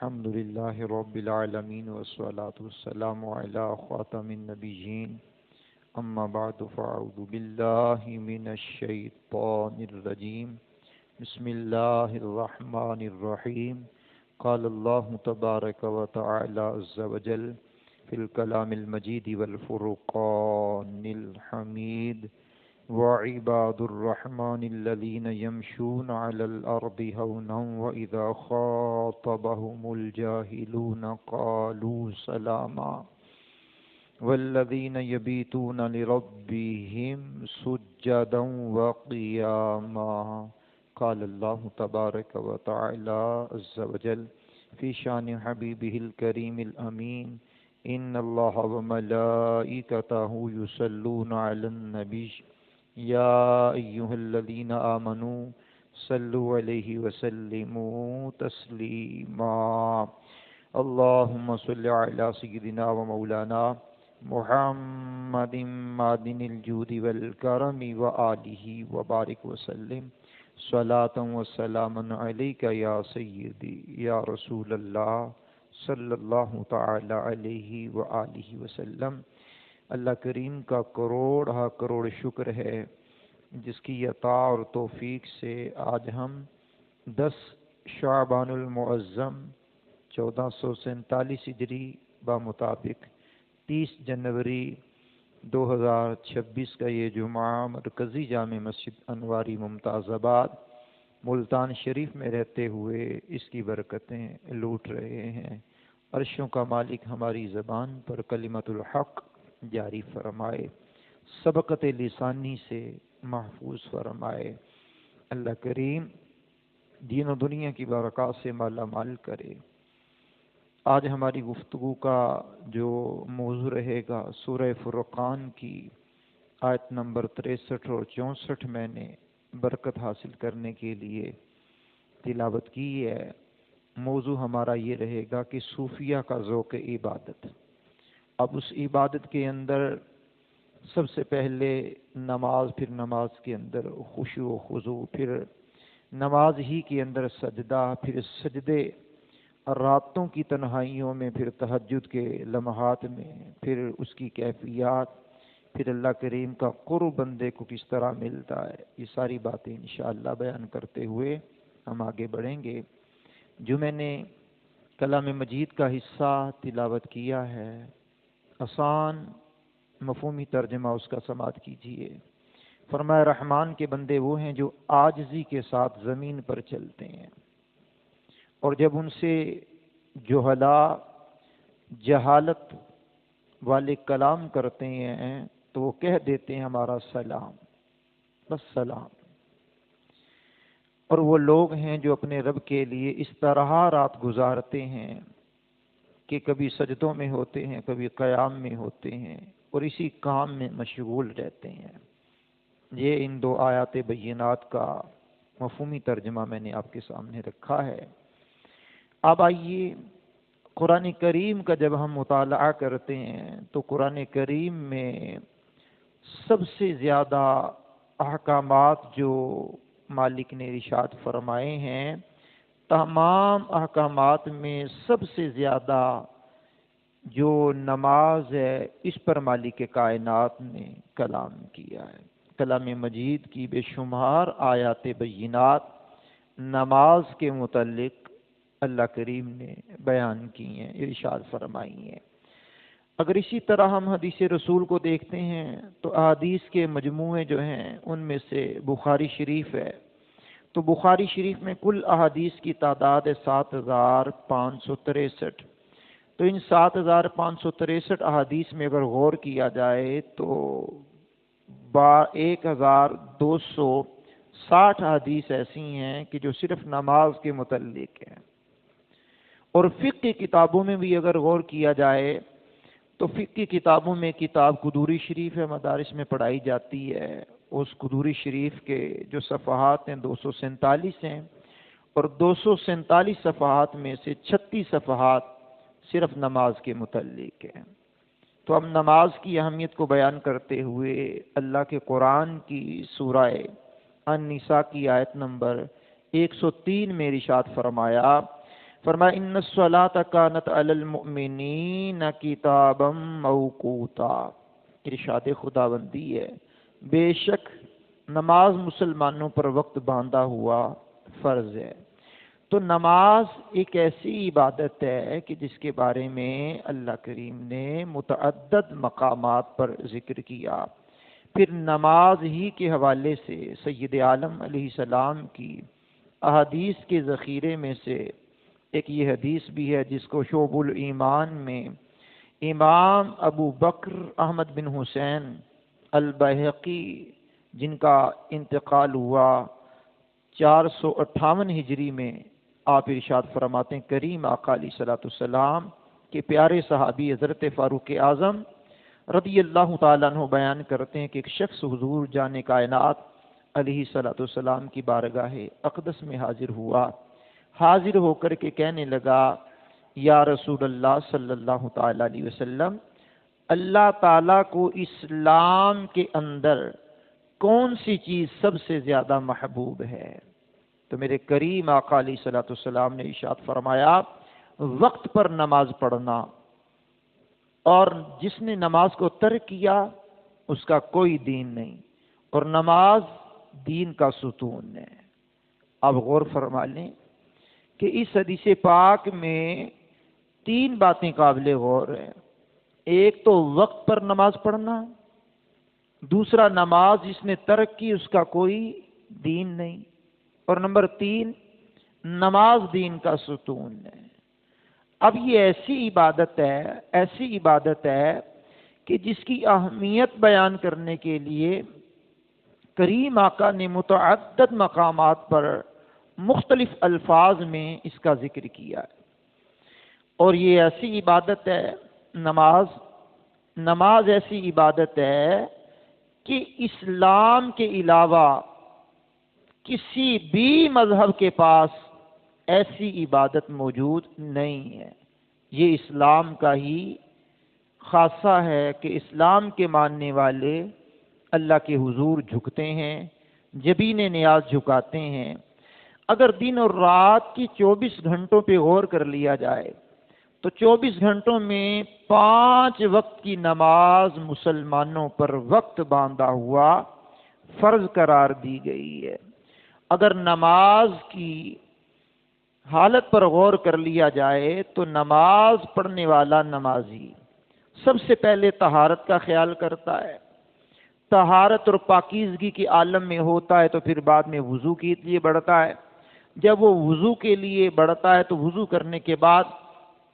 الحمد للہ رب العالمین والصلاة والسلام علی خاتم النبیین اما بعد فاعوذ باللہ من الشیطان الرجیم بسم اللہ الرحمن الرحیم قال اللہ تبارک و تعالی عز وجل فی الکلام المجید والفرقان الحمید وعباد الرحمن الذين يمشون على الأرض هونا وإذا خاطبهم الجاهلون قالوا سلاما والذين يبيتون لربهم سجدا وقياما قال الله تبارك وتعالى عز وجل في شان حبيبه الكريم الأمين إن الله وملائكته يصلون على النبي یا ایہا الذین آمنوا صلوا علیہ وسلموا تسلیما اللہم صل علی سیدنا و مولانا محمد معدن الجود والکرم وآلہ وبارک وسلم صلاة و سلاما علیک یا سیدی یا رسول اللہ صلی اللہ تعالی علیہ وآلہ وسلم۔ اللہ کریم کا کروڑ شکر ہے جس کی عطا اور توفیق سے آج ہم 10 شعبان المعظم 1447 ہجری بمطابق 30 جنوری 2026 کا یہ جمعہ مرکزی جامع مسجد انواری ممتاز آباد ملتان شریف میں رہتے ہوئے اس کی برکتیں لوٹ رہے ہیں۔ عرشوں کا مالک ہماری زبان پر کلمت الحق جاری فرمائے، سبقت لسانی سے محفوظ فرمائے۔ اللہ کریم دین و دنیا کی برکات سے مالا مال کرے۔ آج ہماری گفتگو کا جو موضوع رہے گا سورہ فرقان کی آیت نمبر 63 اور 64 میں نے برکت حاصل کرنے کے لیے تلاوت کی ہے۔ موضوع ہمارا یہ رہے گا کہ صوفیہ کا ذوق عبادت۔ اب اس عبادت کے اندر سب سے پہلے نماز، پھر نماز کے اندر خشوع و خضوع، پھر نماز ہی کے اندر سجدہ، پھر سجدے راتوں کی تنہائیوں میں، پھر تہجد کے لمحات میں، پھر اس کی کیفیات، پھر اللہ کریم کا قرب بندے کو کس طرح ملتا ہے، یہ ساری باتیں انشاءاللہ بیان کرتے ہوئے ہم آگے بڑھیں گے۔ جو میں نے کلام مجید کا حصہ تلاوت کیا ہے، آسان مفہومی ترجمہ اس کا سماعت کیجیے۔ فرمایا رحمان کے بندے وہ ہیں جو عاجزی کے ساتھ زمین پر چلتے ہیں، اور جب ان سے جہالت والے کلام کرتے ہیں تو وہ کہہ دیتے ہیں ہمارا سلام، بس سلام۔ اور وہ لوگ ہیں جو اپنے رب کے لیے اس طرح رات گزارتے ہیں کہ کبھی سجدوں میں ہوتے ہیں، کبھی قیام میں ہوتے ہیں، اور اسی کام میں مشغول رہتے ہیں۔ یہ ان 2 آیات بینات کا مفہومی ترجمہ میں نے آپ کے سامنے رکھا ہے۔ اب آئیے قرآن کریم کا جب ہم مطالعہ کرتے ہیں تو قرآن کریم میں سب سے زیادہ احکامات جو مالک نے ارشاد فرمائے ہیں، تمام احکامات میں سب سے زیادہ جو نماز ہے اس پر مالک کائنات نے کلام کیا ہے۔ کلام مجید کی بے شمار آیات بینات نماز کے متعلق اللہ کریم نے بیان کی ہیں، ارشاد فرمائی ہیں۔ اگر اسی طرح ہم حدیث رسول کو دیکھتے ہیں تو احادیث کے مجموعے جو ہیں ان میں سے بخاری شریف ہے، تو بخاری شریف میں کل احادیث کی تعداد ہے 7563۔ تو ان 7563 احادیث میں اگر غور کیا جائے تو 1260 احادیث ایسی ہیں کہ جو صرف نماز کے متعلق ہیں۔ اور فقہ کی کتابوں میں بھی اگر غور کیا جائے تو فقہ کی کتابوں میں کتاب قدوری شریف ہے، مدارس میں پڑھائی جاتی ہے۔ اس قدوری شریف کے جو صفحات ہیں 247 ہیں، اور 247 صفحات میں سے 36 صفحات صرف نماز کے متعلق ہیں۔ تو ہم نماز کی اہمیت کو بیان کرتے ہوئے اللہ کے قرآن کی سورہ النساء کی آیت نمبر 103 میں ارشاد فرمایا فرمایا ان الصلاۃ کانت علی المؤمنین کتابا موقوتا، ارشاد خداوندی ہے بے شک نماز مسلمانوں پر وقت باندھا ہوا فرض ہے۔ تو نماز ایک ایسی عبادت ہے کہ جس کے بارے میں اللہ کریم نے متعدد مقامات پر ذکر کیا۔ پھر نماز ہی کے حوالے سے سید عالم علیہ السلام کی احادیث کے ذخیرے میں سے ایک یہ حدیث بھی ہے جس کو شعب الایمان میں امام ابو بکر احمد بن حسین البیہقی جن کا انتقال ہوا 458 ہجری میں، آپ ارشاد فرماتے ہیں کریم آقا علیہ الصلوۃ والسلام کے پیارے صحابی حضرت فاروق اعظم رضی اللہ تعالیٰ عنہ بیان کرتے ہیں کہ ایک شخص حضور جان کائنات علیہ الصلوۃ والسلام کی بارگاہ اقدس میں حاضر ہوا، حاضر ہو کر کے کہنے لگا یا رسول اللہ صلی اللہ تعالیٰ علیہ وسلم، اللہ تعالیٰ کو اسلام کے اندر کون سی چیز سب سے زیادہ محبوب ہے؟ تو میرے کریم آقا علیہ الصلوۃ والسلام نے ارشاد فرمایا وقت پر نماز پڑھنا، اور جس نے نماز کو ترک کیا اس کا کوئی دین نہیں، اور نماز دین کا ستون ہے۔ اب غور فرما لیں کہ اس حدیث پاک میں 3 باتیں قابل غور ہیں۔ ایک تو وقت پر نماز پڑھنا، دوسرا نماز جس نے ترک کی اس کا کوئی دین نہیں، اور نمبر 3 نماز دین کا ستون ہے۔ اب یہ ایسی عبادت ہے کہ جس کی اہمیت بیان کرنے کے لیے کریم آقا نے متعدد مقامات پر مختلف الفاظ میں اس کا ذکر کیا ہے۔ اور یہ ایسی عبادت ہے نماز ایسی عبادت ہے کہ اسلام کے علاوہ کسی بھی مذہب کے پاس ایسی عبادت موجود نہیں ہے۔ یہ اسلام کا ہی خاصہ ہے کہ اسلام کے ماننے والے اللہ کے حضور جھکتے ہیں، جبین نیاز جھکاتے ہیں۔ اگر دن اور رات کی 24 گھنٹوں پہ غور کر لیا جائے تو 24 گھنٹوں میں 5 وقت کی نماز مسلمانوں پر وقت باندھا ہوا فرض قرار دی گئی ہے۔ اگر نماز کی حالت پر غور کر لیا جائے تو نماز پڑھنے والا نمازی سب سے پہلے طہارت کا خیال کرتا ہے، طہارت اور پاکیزگی کے عالم میں ہوتا ہے تو پھر بعد میں وضو کے لیے بڑھتا ہے۔ جب وہ وضو کے لیے بڑھتا ہے تو وضو کرنے کے بعد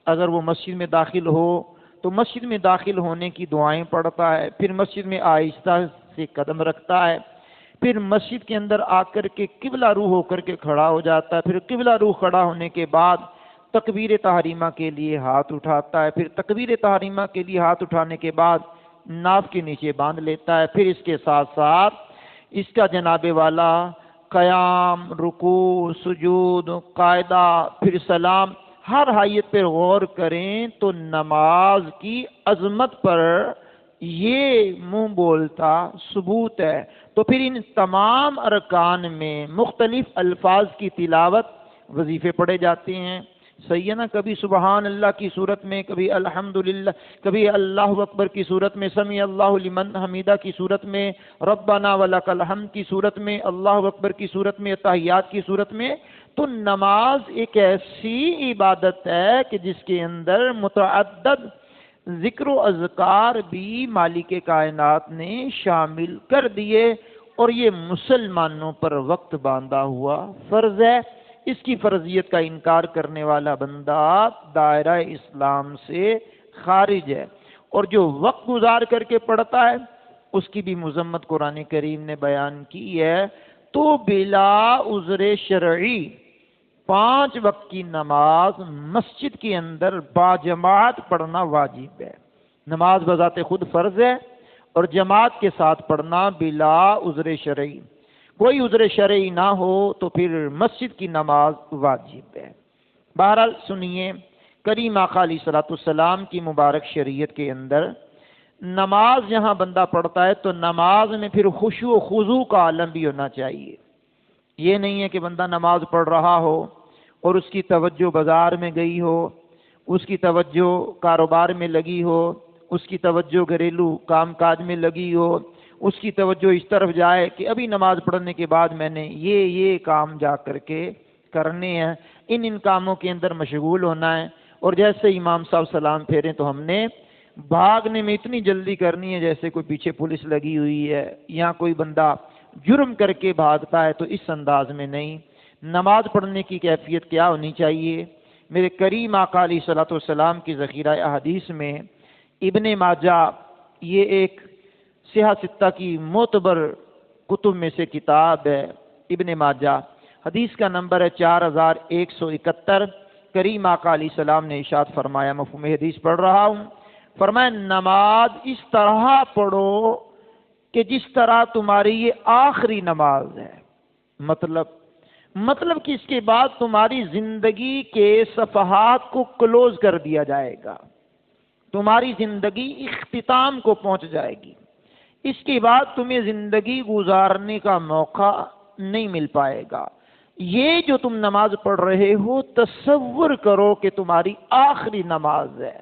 اگر وہ مسجد میں داخل ہو تو مسجد میں داخل ہونے کی دعائیں پڑھتا ہے، پھر مسجد میں آہستہ سے قدم رکھتا ہے، پھر مسجد کے اندر آ کر کے قبلہ رو ہو کر کے کھڑا ہو جاتا ہے، پھر قبلہ رو کھڑا ہونے کے بعد تکبیر تحریمہ کے لیے ہاتھ اٹھاتا ہے، پھر تکبیر تحریمہ کے لیے ہاتھ اٹھانے کے بعد ناف کے نیچے باندھ لیتا ہے، پھر اس کے ساتھ ساتھ اس کا جناب والا قیام، رکوع، سجود، قاعدہ، پھر سلام، ہر حیت پر غور کریں تو نماز کی عظمت پر یہ منہ بولتا ثبوت ہے۔ تو پھر ان تمام ارکان میں مختلف الفاظ کی تلاوت، وظیفے پڑھے جاتے ہیں، صحیح ہے نا؟ کبھی سبحان اللہ کی صورت میں، کبھی الحمدللہ، کبھی اللہ اکبر کی صورت میں، سمیع اللہ لمن حمیدہ کی صورت میں، ربنا ولک الحمد کی صورت میں، اللہ اکبر کی صورت میں، تحیات کی صورت میں۔ تو نماز ایک ایسی عبادت ہے کہ جس کے اندر متعدد ذکر و اذکار بھی مالک کائنات نے شامل کر دیے، اور یہ مسلمانوں پر وقت باندھا ہوا فرض ہے۔ اس کی فرضیت کا انکار کرنے والا بندہ دائرہ اسلام سے خارج ہے، اور جو وقت گزار کر کے پڑھتا ہے اس کی بھی مذمت قرآن کریم نے بیان کی ہے۔ تو بلا عذر شرعی 5 وقت کی نماز مسجد کے اندر باجماعت پڑھنا واجب ہے۔ نماز بذات خود فرض ہے اور جماعت کے ساتھ پڑھنا بلا عذر شرعی، کوئی عذر شرعی نہ ہو تو پھر مسجد کی نماز واجب ہے۔ بہرحال سنیے، کریم آقا علیہ الصلوۃ والسلام کی مبارک شریعت کے اندر نماز جہاں بندہ پڑھتا ہے تو نماز میں پھر خشوع و خضوع کا عالم بھی ہونا چاہیے۔ یہ نہیں ہے کہ بندہ نماز پڑھ رہا ہو اور اس کی توجہ بازار میں گئی ہو، اس کی توجہ کاروبار میں لگی ہو، اس کی توجہ گھریلو کام کاج میں لگی ہو، اس کی توجہ اس طرف جائے کہ ابھی نماز پڑھنے کے بعد میں نے یہ کام جا کر کے کرنے ہیں، ان کاموں کے اندر مشغول ہونا ہے، اور جیسے امام صاحب سلام پھیریں تو ہم نے بھاگنے میں اتنی جلدی کرنی ہے جیسے کوئی پیچھے پولیس لگی ہوئی ہے یا کوئی بندہ جرم کر کے بھاگتا ہے، تو اس انداز میں نہیں۔ نماز پڑھنے کی کیفیت کیا ہونی چاہیے؟ میرے کریم آقا علیہ الصلوۃ والسلام کی ذخیرہ احادیث میں ابن ماجہ، یہ ایک سیاہ ستہ کی معتبر کتب میں سے کتاب ہے، ابن ماجہ، حدیث کا نمبر ہے 4171۔ کریم آقا علیہ السلام نے ارشاد فرمایا، مفہوم حدیث پڑھ رہا ہوں، فرمایا نماز اس طرح پڑھو کہ جس طرح تمہاری یہ آخری نماز ہے۔ مطلب کہ اس کے بعد تمہاری زندگی کے صفحات کو کلوز کر دیا جائے گا، تمہاری زندگی اختتام کو پہنچ جائے گی، اس کے بعد تمہیں زندگی گزارنے کا موقع نہیں مل پائے گا۔ یہ جو تم نماز پڑھ رہے ہو تصور کرو کہ تمہاری آخری نماز ہے،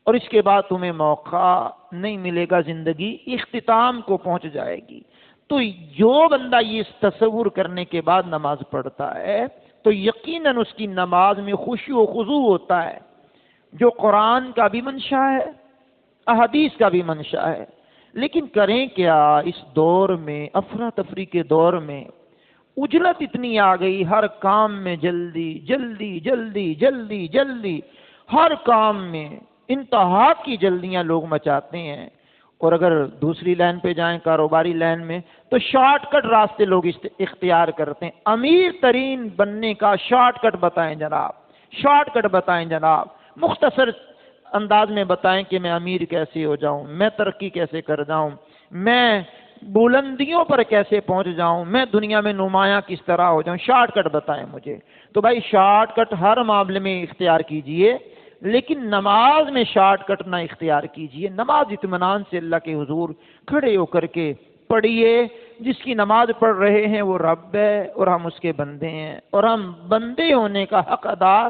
اور اس کے بعد تمہیں موقع نہیں ملے گا، زندگی اختتام کو پہنچ جائے گی۔ تو جو بندہ یہ تصور کرنے کے بعد نماز پڑھتا ہے تو یقیناً اس کی نماز میں خشوع و خضوع ہوتا ہے، جو قرآن کا بھی منشا ہے، احادیث کا بھی منشا ہے۔ لیکن کریں کیا اس دور میں، افراتفری کے دور میں، اجلت اتنی آ گئی، ہر کام میں جلدی جلدی جلدی جلدی جلدی، ہر کام میں انتہا کی جلدیاں لوگ مچاتے ہیں، اور اگر دوسری لائن پہ جائیں کاروباری لائن میں تو شارٹ کٹ راستے لوگ اختیار کرتے ہیں۔ امیر ترین بننے کا شارٹ کٹ بتائیں جناب، شارٹ کٹ بتائیں جناب، مختصر انداز میں بتائیں کہ میں امیر کیسے ہو جاؤں، میں ترقی کیسے کر جاؤں، میں بلندیوں پر کیسے پہنچ جاؤں، میں دنیا میں نمایاں کس طرح ہو جاؤں، شارٹ کٹ بتائیں مجھے۔ تو بھائی شارٹ کٹ ہر معاملے میں اختیار کیجئے، لیکن نماز میں شارٹ کٹ نہ اختیار کیجئے۔ نماز اطمینان سے اللہ کے حضور کھڑے ہو کر کے پڑھیے۔ جس کی نماز پڑھ رہے ہیں وہ رب ہے اور ہم اس کے بندے ہیں، اور ہم بندے ہونے کا حق ادا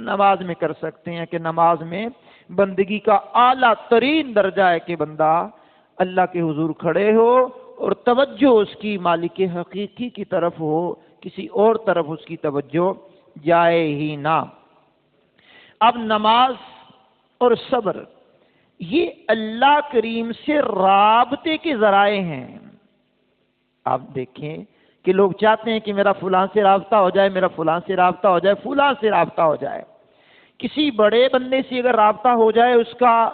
نماز میں کر سکتے ہیں کہ نماز میں بندگی کا اعلیٰ ترین درجہ ہے کہ بندہ اللہ کے حضور کھڑے ہو اور توجہ اس کی مالک حقیقی کی طرف ہو، کسی اور طرف اس کی توجہ جائے ہی نہ۔ اب نماز اور صبر یہ اللہ کریم سے رابطے کے ذرائع ہیں۔ آپ دیکھیں کہ لوگ چاہتے ہیں کہ میرا فلاں سے رابطہ ہو جائے، میرا فلاں سے رابطہ ہو جائے، فلاں سے رابطہ ہو جائے۔ کسی بڑے بندے سے اگر رابطہ ہو جائے، اس کا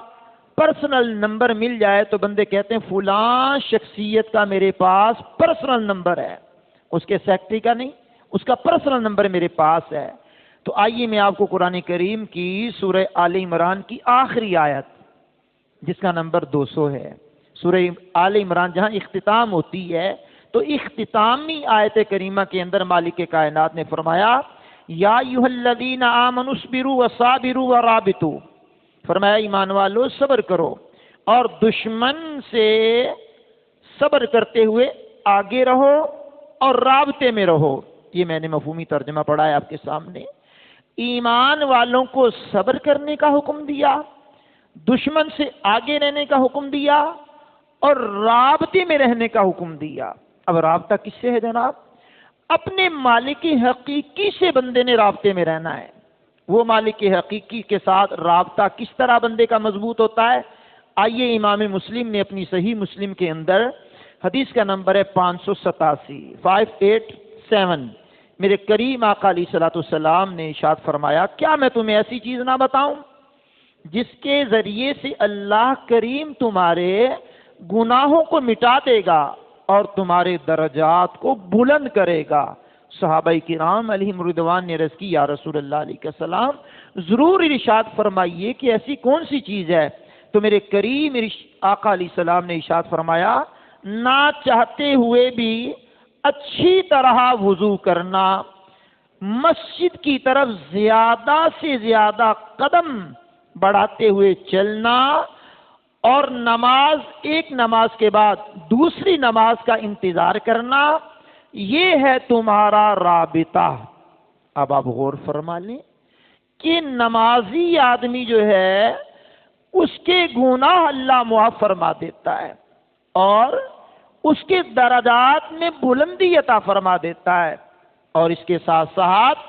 پرسنل نمبر مل جائے، تو بندے کہتے ہیں فلاں شخصیت کا میرے پاس پرسنل نمبر ہے، اس کے سیکٹری کا نہیں، اس کا پرسنل نمبر میرے پاس ہے۔ تو آئیے میں آپ کو قرآن کریم کی سورہ آل عمران کی آخری آیت، جس کا نمبر 200 ہے، سورہ آل عمران جہاں اختتام ہوتی ہے، تو اختتامی آیت کریمہ کے اندر مالک کائنات نے فرمایا یا ایھا الذین آمنوا اصبروا وصابروا ورابطوا، فرمایا ایمان والو صبر کرو اور دشمن سے صبر کرتے ہوئے آگے رہو اور رابطے میں رہو۔ یہ میں نے مفہومی ترجمہ پڑھا ہے آپ کے سامنے۔ ایمان والوں کو صبر کرنے کا حکم دیا، دشمن سے آگے رہنے کا حکم دیا، اور رابطے میں رہنے کا حکم دیا۔ اب رابطہ کس سے ہے جناب؟ اپنے مالک حقیقی سے بندے نے رابطے میں رہنا ہے۔ وہ مالک حقیقی کے ساتھ رابطہ کس طرح بندے کا مضبوط ہوتا ہے؟ آئیے امام مسلم نے اپنی صحیح مسلم کے اندر حدیث کا نمبر ہے 587 میرے کریم آقا علیہ الصلوۃ والسلام نے ارشاد فرمایا کیا میں تمہیں ایسی چیز نہ بتاؤں جس کے ذریعے سے اللہ کریم تمہارے گناہوں کو مٹا دے گا اور تمہارے درجات کو بلند کرے گا۔ صحابہ کرام علیہم رضوان نے عرض کی یا رسول اللہ علیہ السلام ضرور ارشاد فرمائیے کہ ایسی کون سی چیز ہے؟ تو میرے کریم آقا علیہ السلام نے ارشاد فرمایا نہ چاہتے ہوئے بھی اچھی طرح وضو کرنا، مسجد کی طرف زیادہ سے زیادہ قدم بڑھاتے ہوئے چلنا، اور ایک نماز کے بعد دوسری نماز کا انتظار کرنا، یہ ہے تمہارا رابطہ۔ اب آپ غور فرما لیں کہ نمازی آدمی جو ہے اس کے گناہ اللہ معاف فرما دیتا ہے اور اس کے درجات میں بلندی عطا فرما دیتا ہے، اور اس کے ساتھ ساتھ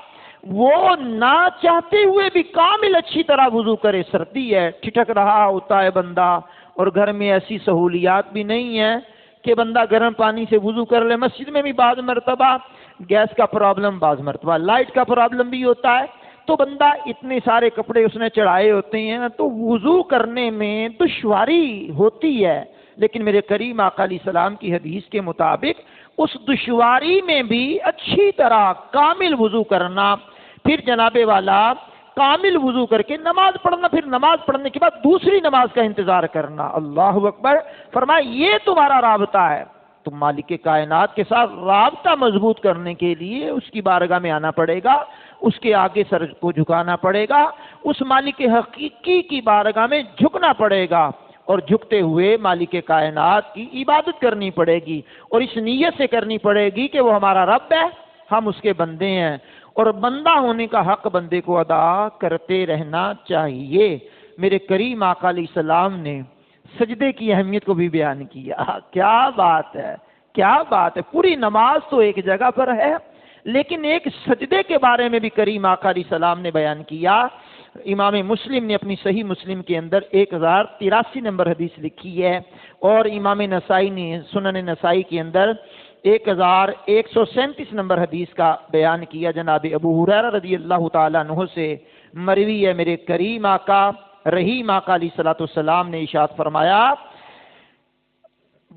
وہ نہ چاہتے ہوئے بھی کامل اچھی طرح وضو کرے. سردی ہے، ٹھٹک رہا ہوتا ہے بندہ، اور گھر میں ایسی سہولیات بھی نہیں ہے کہ بندہ گرم پانی سے وضو کر لے. مسجد میں بھی بعض مرتبہ گیس کا پرابلم، بعض مرتبہ لائٹ کا پرابلم بھی ہوتا ہے، تو بندہ اتنے سارے کپڑے اس نے چڑھائے ہوتے ہیں تو وضو کرنے میں دشواری ہوتی ہے. لیکن میرے کریم آقا علیہ السلام کی حدیث کے مطابق اس دشواری میں بھی اچھی طرح کامل وضو کرنا، پھر جناب والا کامل وضو کر کے نماز پڑھنا، پھر نماز پڑھنے کے بعد دوسری نماز کا انتظار کرنا. اللہ اکبر. فرمایا یہ تمہارا رابطہ ہے. تم مالک کائنات کے ساتھ رابطہ مضبوط کرنے کے لیے اس کی بارگاہ میں آنا پڑے گا، اس کے آگے سر کو جھکانا پڑے گا، اس مالک حقیقی کی بارگاہ میں جھکنا پڑے گا، اور جھکتے ہوئے مالک کائنات کی عبادت کرنی پڑے گی، اور اس نیت سے کرنی پڑے گی کہ وہ ہمارا رب ہے، ہم اس کے بندے ہیں، اور بندہ ہونے کا حق بندے کو ادا کرتے رہنا چاہیے. میرے کریم آقا علیہ السلام نے سجدے کی اہمیت کو بھی بیان کیا. کیا بات ہے، کیا بات ہے. پوری نماز تو ایک جگہ پر ہے، لیکن ایک سجدے کے بارے میں بھی کریم آقا علیہ السلام نے بیان کیا. امام مسلم نے اپنی صحیح مسلم کے اندر 1083 نمبر حدیث لکھی ہے، اور امام نسائی نے سنن نسائی کے اندر 1137 نمبر حدیث کا بیان کیا. جناب ابو ہریرہ رضی اللہ تعالیٰ عنہ سے مروی ہے. میرے کریم آقا رحیم آقا علیہ الصلوۃ والسلام نے ارشاد فرمایا،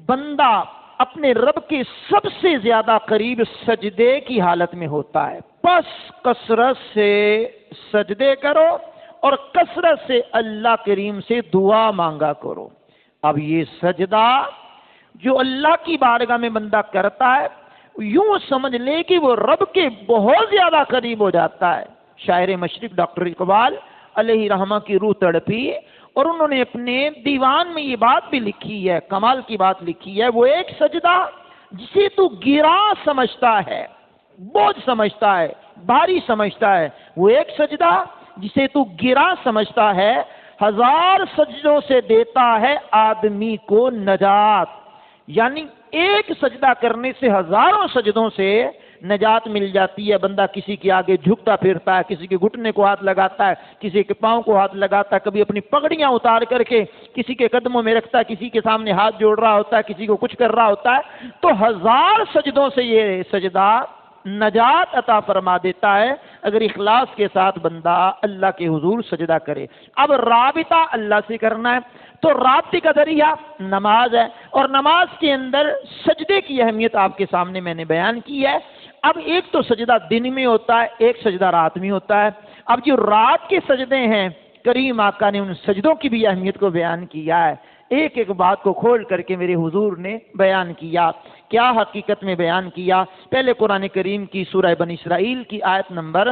بندہ اپنے رب کے سب سے زیادہ قریب سجدے کی حالت میں ہوتا ہے، پس کثرت سے سجدے کرو اور کثرت سے اللہ کریم سے دعا مانگا کرو. اب یہ سجدہ جو اللہ کی بارگاہ میں بندہ کرتا ہے، یوں سمجھ لے کہ وہ رب کے بہت زیادہ قریب ہو جاتا ہے. شاعر مشرق ڈاکٹر اقبال علیہ رحمہ کی روح تڑپی، اور انہوں نے اپنے دیوان میں یہ بات بھی لکھی ہے، کمال کی بات لکھی ہے. وہ ایک سجدہ جسے تو گرا سمجھتا ہے، بوجھ سمجھتا ہے، بھاری سمجھتا ہے، وہ ایک سجدہ جسے تو گرا سمجھتا ہے، 1000 سجدوں سے دیتا ہے آدمی کو نجات. یعنی ایک سجدہ کرنے سے ہزاروں سجدوں سے نجات مل جاتی ہے. بندہ کسی کے آگے جھکتا پھرتا ہے، کسی کے گھٹنے کو ہاتھ لگاتا ہے، کسی کے پاؤں کو ہاتھ لگاتا ہے، کبھی اپنی پگڑیاں اتار کر کے کسی کے قدموں میں رکھتا ہے، کسی کے سامنے ہاتھ جوڑ رہا ہوتا ہے، کسی کو کچھ کر رہا ہوتا ہے. تو 1000 سجدوں سے یہ سجدہ نجات عطا فرما دیتا ہے اگر اخلاص کے ساتھ بندہ اللہ کے حضور سجدہ کرے. اب رابطہ اللہ سے کرنا ہے، تو رابطے کا ذریعہ نماز ہے، اور نماز کے اندر سجدے کی اہمیت آپ کے سامنے میں نے بیان کی ہے. اب ایک تو سجدہ دن میں ہوتا ہے، ایک سجدہ رات میں ہوتا ہے. اب جو رات کے سجدے ہیں، کریم آقا نے ان سجدوں کی بھی اہمیت کو بیان کیا ہے. ایک ایک بات کو کھول کر کے میرے حضور نے بیان کیا. کیا حقیقت میں بیان کیا؟ پہلے قرآن کریم کی سورہ بنی اسرائیل کی آیت نمبر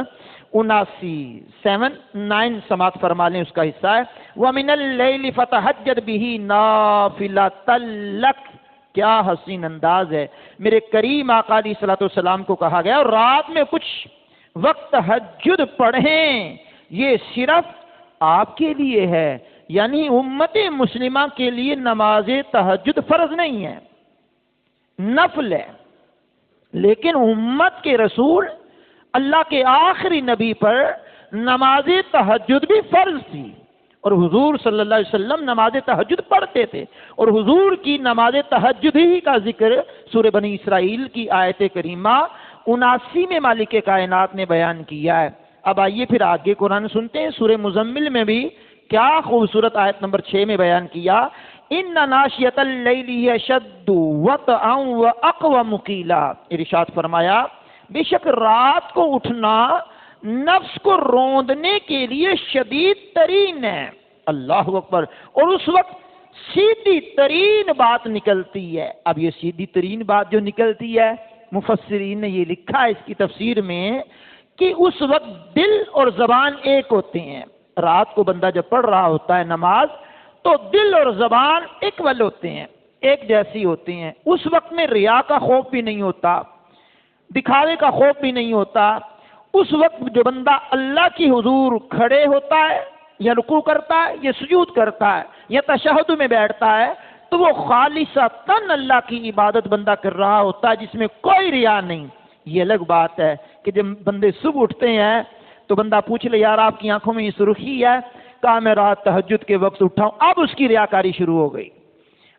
79 سماعت فرما لیں. اس کا حصہ ہے وَمِنَ اللَّيْلِ فَتَهَجَّدْ بِهِ نَافِلَةً لَكَ. کیا حسین انداز ہے. میرے کریم آقا علیہ الصلوۃ والسلام کو کہا گیا اور رات میں کچھ وقت تہجد پڑھیں، یہ صرف آپ کے لیے ہے. یعنی امت مسلمہ کے لیے نماز تہجد فرض نہیں ہے، نفل ہے. لیکن امت کے رسول اللہ کے آخری نبی پر نماز تہجد بھی فرض تھی، اور حضور صلی اللہ علیہ وسلم نماز تہجد پڑھتے تھے. اور حضور کی نماز تہجد ہی کا ذکر سورہ بنی اسرائیل کی آیت کریمہ 79 میں مالک کائنات نے بیان کیا ہے. اب آئیے پھر آگے قرآن سنتے ہیں. سورہ مزمل میں بھی کیا خوبصورت آیت نمبر 6 میں بیان کیا، ان ناشیۃ اللیل اشد وطئا واقوم قیلا. ارشاد فرمایا بے شک رات کو اٹھنا نفس کو روندنے کے لیے شدید ترین ہے. اللہ اکبر. اور اس وقت سیدھی ترین بات نکلتی ہے. اب یہ سیدھی ترین بات جو نکلتی ہے، مفسرین نے یہ لکھا ہے اس کی تفسیر میں کہ اس وقت دل اور زبان ایک ہوتے ہیں. رات کو بندہ جب پڑھ رہا ہوتا ہے نماز، تو دل اور زبان ایکول ہوتے ہیں، ایک جیسی ہوتے ہیں. اس وقت میں ریا کا خوف بھی نہیں ہوتا، دکھاوے کا خوف بھی نہیں ہوتا، اس وقت جو بندہ اللہ کی حضور کھڑے ہوتا ہے یا رکوع کرتا ہے یا سجود کرتا ہے یا تشہد میں بیٹھتا ہے تو وہ خالصتاً اللہ کی عبادت بندہ کر رہا ہوتا ہے، جس میں کوئی ریا نہیں۔ یہ الگ بات ہے کہ جب بندے صبح اٹھتے ہیں تو بندہ پوچھ لے یار آپ کی آنکھوں میں یہ سرخی ہے، کہا میں رات تہجد کے وقت اٹھا ہوں، اب اس کی ریاکاری شروع ہو گئی۔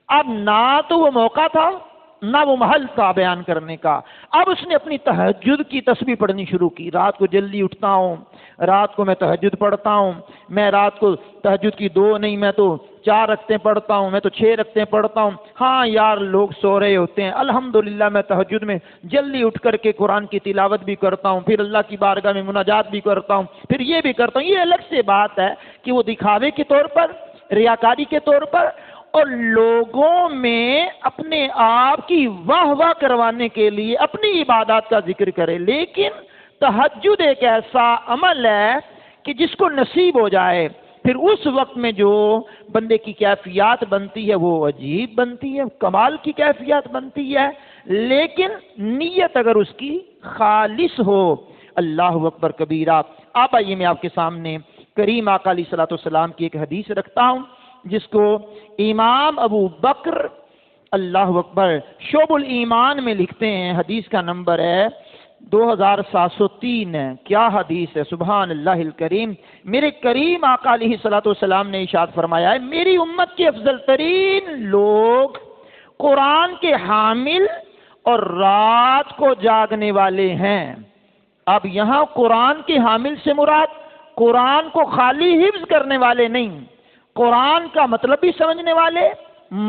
اب نہ تو وہ موقع تھا نہ وہ محل تھا بیان کرنے کا، اب اس نے اپنی تہجد کی تسبیح پڑھنی شروع کی۔ رات کو جلدی اٹھتا ہوں، رات کو میں تہجد پڑھتا ہوں، میں رات کو تہجد کی 2 نہیں میں تو 4 رکعتیں پڑھتا ہوں، میں تو 6 رکعتیں پڑھتا ہوں۔ ہاں یار لوگ سو رہے ہوتے ہیں، الحمدللہ میں تہجد میں جلدی اٹھ کر کے قرآن کی تلاوت بھی کرتا ہوں، پھر اللہ کی بارگاہ میں مناجات بھی کرتا ہوں، پھر یہ بھی کرتا ہوں۔ یہ الگ سے بات ہے کہ وہ دکھاوے کے طور پر، ریاکاری کے طور پر اور لوگوں میں اپنے آپ کی واہ واہ کروانے کے لیے اپنی عبادات کا ذکر کرے۔ لیکن تہجد ایک ایسا عمل ہے کہ جس کو نصیب ہو جائے پھر اس وقت میں جو بندے کی کیفیات بنتی ہے وہ عجیب بنتی ہے، کمال کی کیفیات بنتی ہے، لیکن نیت اگر اس کی خالص ہو۔ اللہ اکبر کبیرہ۔ اب آئیے میں آپ کے سامنے کریم آقا علیہ الصلوۃ والسلام کی ایک حدیث رکھتا ہوں جس کو امام ابو بکر اللہ اکبر شعب الایمان میں لکھتے ہیں۔ حدیث کا نمبر ہے 2703 ہے۔ کیا حدیث ہے، سبحان اللہ الکریم۔ میرے کریم آقا علیہ الصلوۃ والسلام نے ارشاد فرمایا ہے میری امت کے افضل ترین لوگ قرآن کے حامل اور رات کو جاگنے والے ہیں۔ اب یہاں قرآن کے حامل سے مراد قرآن کو خالی حفظ کرنے والے نہیں، قرآن کا مطلب بھی سمجھنے والے،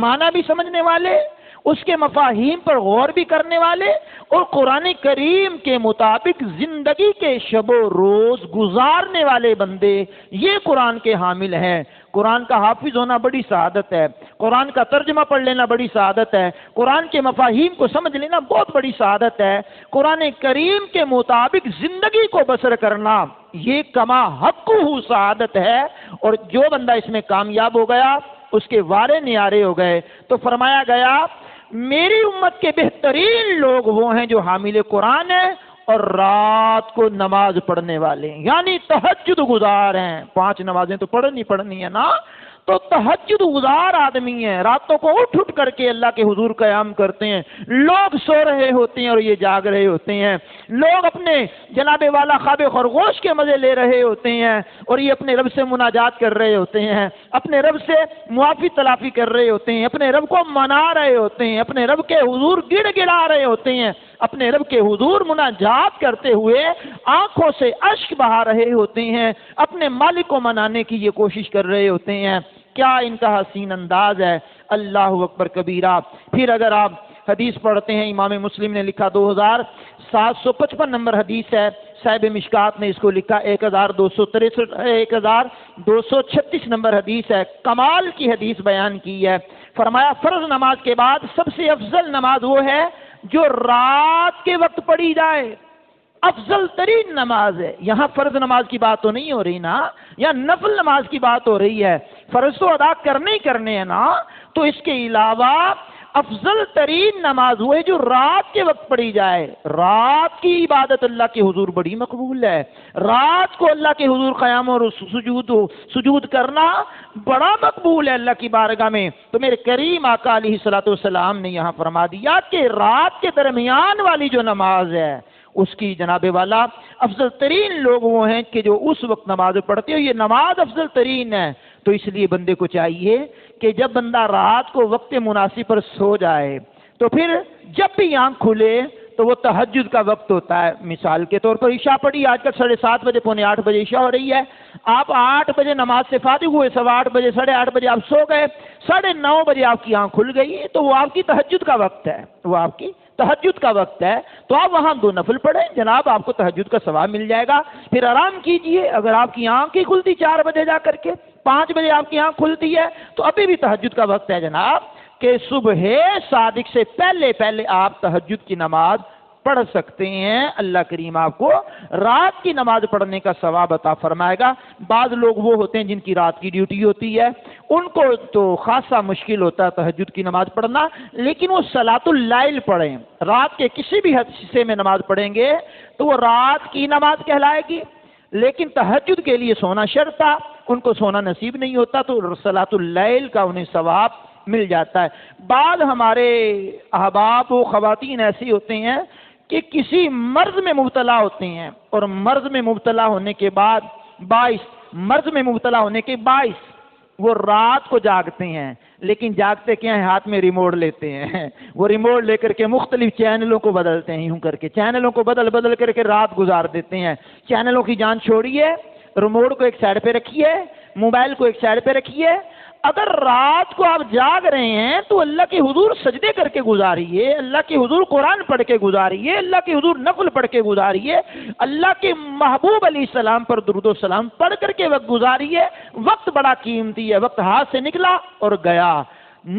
معنی بھی سمجھنے والے، اس کے مفاہیم پر غور بھی کرنے والے اور قرآن کریم کے مطابق زندگی کے شب و روز گزارنے والے بندے، یہ قرآن کے حامل ہیں۔ قرآن کا حافظ ہونا بڑی سعادت ہے، قرآن کا ترجمہ پڑھ لینا بڑی سعادت ہے، قرآن کے مفاہیم کو سمجھ لینا بہت بڑی سعادت ہے۔ قرآن کریم کے مطابق زندگی کو بسر کرنا یہ کما حق سعادت ہے، اور جو بندہ اس میں کامیاب ہو گیا اس کے وارے نیارے ہو گئے۔ تو فرمایا گیا میری امت کے بہترین لوگ وہ ہیں جو حامل قرآن ہیں اور رات کو نماز پڑھنے والے ہیں، یعنی تہجد گزار ہیں۔ 5 نمازیں تو پڑھنی ہے نا، تو تہجد گزار آدمی ہیں، راتوں کو اٹھ کر کے اللہ کے حضور قیام کرتے ہیں۔ لوگ سو رہے ہوتے ہیں اور یہ جاگ رہے ہوتے ہیں، لوگ اپنے جناب والا خواب خرگوش کے مزے لے رہے ہوتے ہیں اور یہ اپنے رب سے مناجات کر رہے ہوتے ہیں، اپنے رب سے معافی تلافی کر رہے ہوتے ہیں، اپنے رب کو منا رہے ہوتے ہیں، اپنے رب کے حضور گڑ گڑا رہے ہوتے ہیں، اپنے رب کے حضور مناجات کرتے ہوئے آنکھوں سے اشک بہا رہے ہوتے ہیں، اپنے مالک کو منانے کی یہ کوشش کر رہے ہوتے ہیں۔ کیا ان کا حسین انداز ہے، اللہ اکبر کبیرہ۔ پھر اگر آپ حدیث پڑھتے ہیں، امام مسلم نے لکھا 2755 نمبر حدیث ہے، صاحب مشکات نے اس کو لکھا 1236 نمبر حدیث ہے، کمال کی حدیث بیان کی ہے۔ فرمایا فرض نماز کے بعد سب سے افضل نماز وہ ہے جو رات کے وقت پڑھی جائے، افضل ترین نماز ہے۔ یہاں فرض نماز کی بات تو نہیں ہو رہی نا، یا نفل نماز کی بات ہو رہی ہے۔ فرض تو ادا کرنے ہیں نا، تو اس کے علاوہ افضل ترین نماز وہ ہے جو رات کے وقت پڑھی جائے۔ رات کی عبادت اللہ کے حضور بڑی مقبول ہے، رات کو اللہ کے حضور قیام اور سجود کرنا بڑا مقبول ہے اللہ کی بارگاہ میں۔ تو میرے کریم آقا علیہ الصلوۃ والسلام نے یہاں فرما دیا کہ رات کے درمیان والی جو نماز ہے اس کی جناب والا افضل ترین لوگ وہ ہیں کہ جو اس وقت نماز پڑھتے ہیں، یہ نماز افضل ترین ہے۔ تو اس لیے بندے کو چاہیے کہ جب بندہ رات کو وقت مناسب پر سو جائے تو پھر جب بھی آنکھ کھلے تو وہ تہجد کا وقت ہوتا ہے۔ مثال کے طور پر عشاء پڑھی، آج کل 7:30 بجے 7:45 بجے عشاء ہو رہی ہے، آپ 8 بجے نماز سے فارغ ہوئے، 8:15 بجے 8:30 بجے آپ سو گئے، 9:30 بجے آپ کی آنکھ کھل گئی، تو وہ آپ کی تہجد کا وقت ہے، وہ آپ کی تہجد کا وقت ہے۔ تو آپ وہاں 2 نفل پڑھیں، جناب آپ کو تہجد کا ثواب مل جائے گا۔ پھر آرام کیجئے، اگر آپ کی آنکھ ہی کھلتی 4 بجے جا کر کے، 5 بجے آپ کی آنکھ کھلتی ہے تو ابھی بھی تہجد کا وقت ہے جناب، کہ صبح صادق سے پہلے آپ تہجد کی نماز پڑھ سکتے ہیں۔ اللہ کریم آپ کو رات کی نماز پڑھنے کا ثواب عطا فرمائے گا۔ بعض لوگ وہ ہوتے ہیں جن کی رات کی ڈیوٹی ہوتی ہے، ان کو تو خاصا مشکل ہوتا ہے تہجد کی نماز پڑھنا، لیکن وہ صلاۃ اللیل پڑھیں، رات کے کسی بھی حصے میں نماز پڑھیں گے تو وہ رات کی نماز کہلائے گی۔ لیکن تہجد کے لیے سونا شرط تھا، ان کو سونا نصیب نہیں ہوتا تو صلاۃ اللیل کا انہیں ثواب مل جاتا ہے۔ بعض ہمارے احباب و خواتین ایسی ہوتے ہیں کہ کسی مرض میں مبتلا ہوتے ہیں، اور مرض میں مبتلا ہونے کے باعث وہ رات کو جاگتے ہیں، لیکن جاگتے کیا ہیں؟ ہاتھ میں ریموٹ لیتے ہیں، وہ ریموٹ لے کر کے مختلف چینلوں کو بدلتے ہیں، یوں کر کے چینلوں کو بدل کر کے رات گزار دیتے ہیں۔ چینلوں کی جان چھوڑیے، ریموٹ کو ایک سائڈ پہ رکھیے، موبائل کو ایک سائڈ پہ رکھیے۔ اگر رات کو آپ جاگ رہے ہیں تو اللہ کے حضور سجدے کر کے گزاریے، اللہ کے حضور قرآن پڑھ کے گزاریے، اللہ کے حضور نفل پڑھ کے گزاریے، اللہ کے محبوب علیہ السلام پر درود و سلام پڑھ کر کے وقت گزاریے۔ وقت بڑا قیمتی ہے، وقت ہاتھ سے نکلا اور گیا،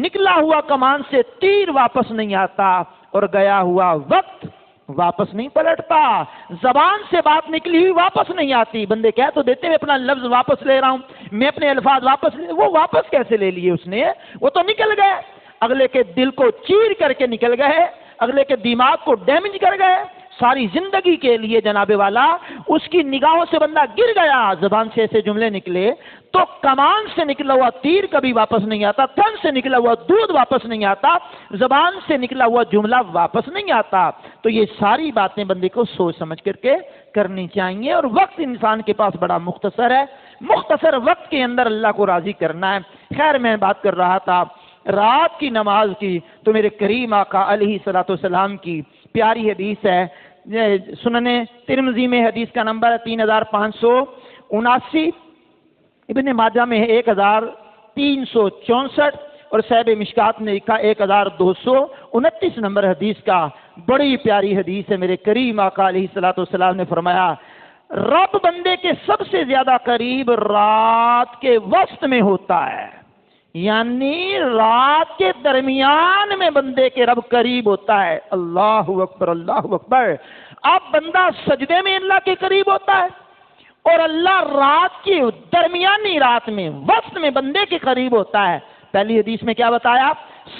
نکلا ہوا کمان سے تیر واپس نہیں آتا، اور گیا ہوا وقت واپس نہیں پلٹتا۔ زبان سے بات نکلی ہوئی واپس نہیں آتی، بندے کہہ تو دیتے میں اپنا لفظ واپس لے رہا ہوں، میں اپنے الفاظ واپس وہ واپس کیسے لے لیے اس نے؟ وہ تو نکل گئے، اگلے کے دل کو چیر کر کے نکل گئے، اگلے کے دماغ کو ڈیمیج کر گئے، ساری زندگی کے لیے جناب والا اس کی نگاہوں سے بندہ گر گیا۔ زبان سے ایسے جملے نکلے تو کمان سے نکلا ہوا تیر کبھی واپس نہیں آتا، تن سے نکلا ہوا دودھ واپس نہیں آتا، زبان سے نکلا ہوا جملہ واپس نہیں آتا۔ تو یہ ساری باتیں بندے کو سوچ سمجھ کر کے کرنی چاہیے، اور وقت انسان کے پاس بڑا مختصر ہے، مختصر وقت کے اندر اللہ کو راضی کرنا ہے۔ خیر میں بات کر رہا تھا رات کی نماز کی، تو میرے کریم آقا علیہ الصلوۃ والسلام کی پیاری حدیث ہے، سنن ترمذی میں حدیث کا نمبر ہے 3579، ابن ماجہ میں ہے 1364، اور صاحب مشکات نے لکھا 1229 نمبر حدیث کا۔ بڑی پیاری حدیث ہے، میرے کریم آقا علیہ الصلوۃ والسلام نے فرمایا رب بندے کے سب سے زیادہ قریب رات کے وسط میں ہوتا ہے، یعنی رات کے درمیان میں بندے کے رب قریب ہوتا ہے۔ اللہ اکبر، اللہ اکبر۔ اب بندہ سجدے میں اللہ کے قریب ہوتا ہے، اور اللہ رات کی درمیانی رات میں وسط میں بندے کے قریب ہوتا ہے۔ پہلی حدیث میں کیا بتایا؟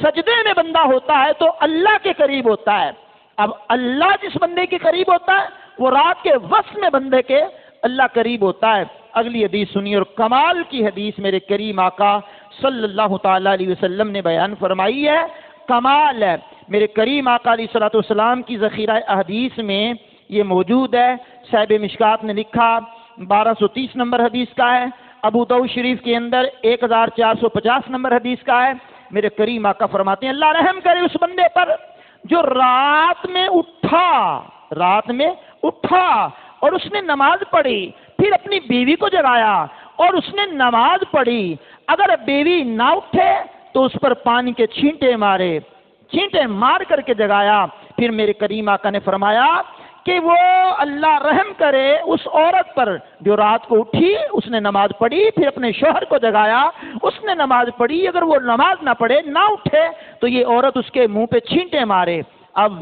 سجدے میں بندہ ہوتا ہے تو اللہ کے قریب ہوتا ہے۔ اب اللہ جس بندے کے قریب ہوتا ہے وہ رات کے وسط میں بندے کے اللہ قریب ہوتا ہے۔ اگلی حدیث سنیے، اور کمال کی حدیث میرے کریم آقا صلی اللہ تعالی علیہ وسلم نے بیان فرمائی ہے، کمال ہے۔ میرے کریم آقا علیہ الصلوۃ والسلام کی ذخیرہ احادیث میں یہ موجود ہے۔ صاحب مشکات نے لکھا 1230 نمبر حدیث کا ہے، ابو داؤد شریف کے اندر 1450 نمبر حدیث کا ہے۔ میرے کریم آقا فرماتے ہیں اللہ رحم کرے اس بندے پر جو رات میں اٹھا اور اس نے نماز پڑھی، پھر اپنی بیوی کو جگایا اور اس نے نماز پڑھی۔ اگر بیوی نہ اٹھے تو اس پر پانی کے چھینٹے مار کر کے جگایا۔ پھر میرے کریم آقا نے فرمایا کہ وہ اللہ رحم کرے اس عورت پر جو رات کو اٹھی، اس نے نماز پڑھی، پھر اپنے شوہر کو جگایا، اس نے نماز پڑھی۔ اگر وہ نماز نہ پڑھے، نہ اٹھے، تو یہ عورت اس کے منہ پہ چھینٹے مارے۔ اب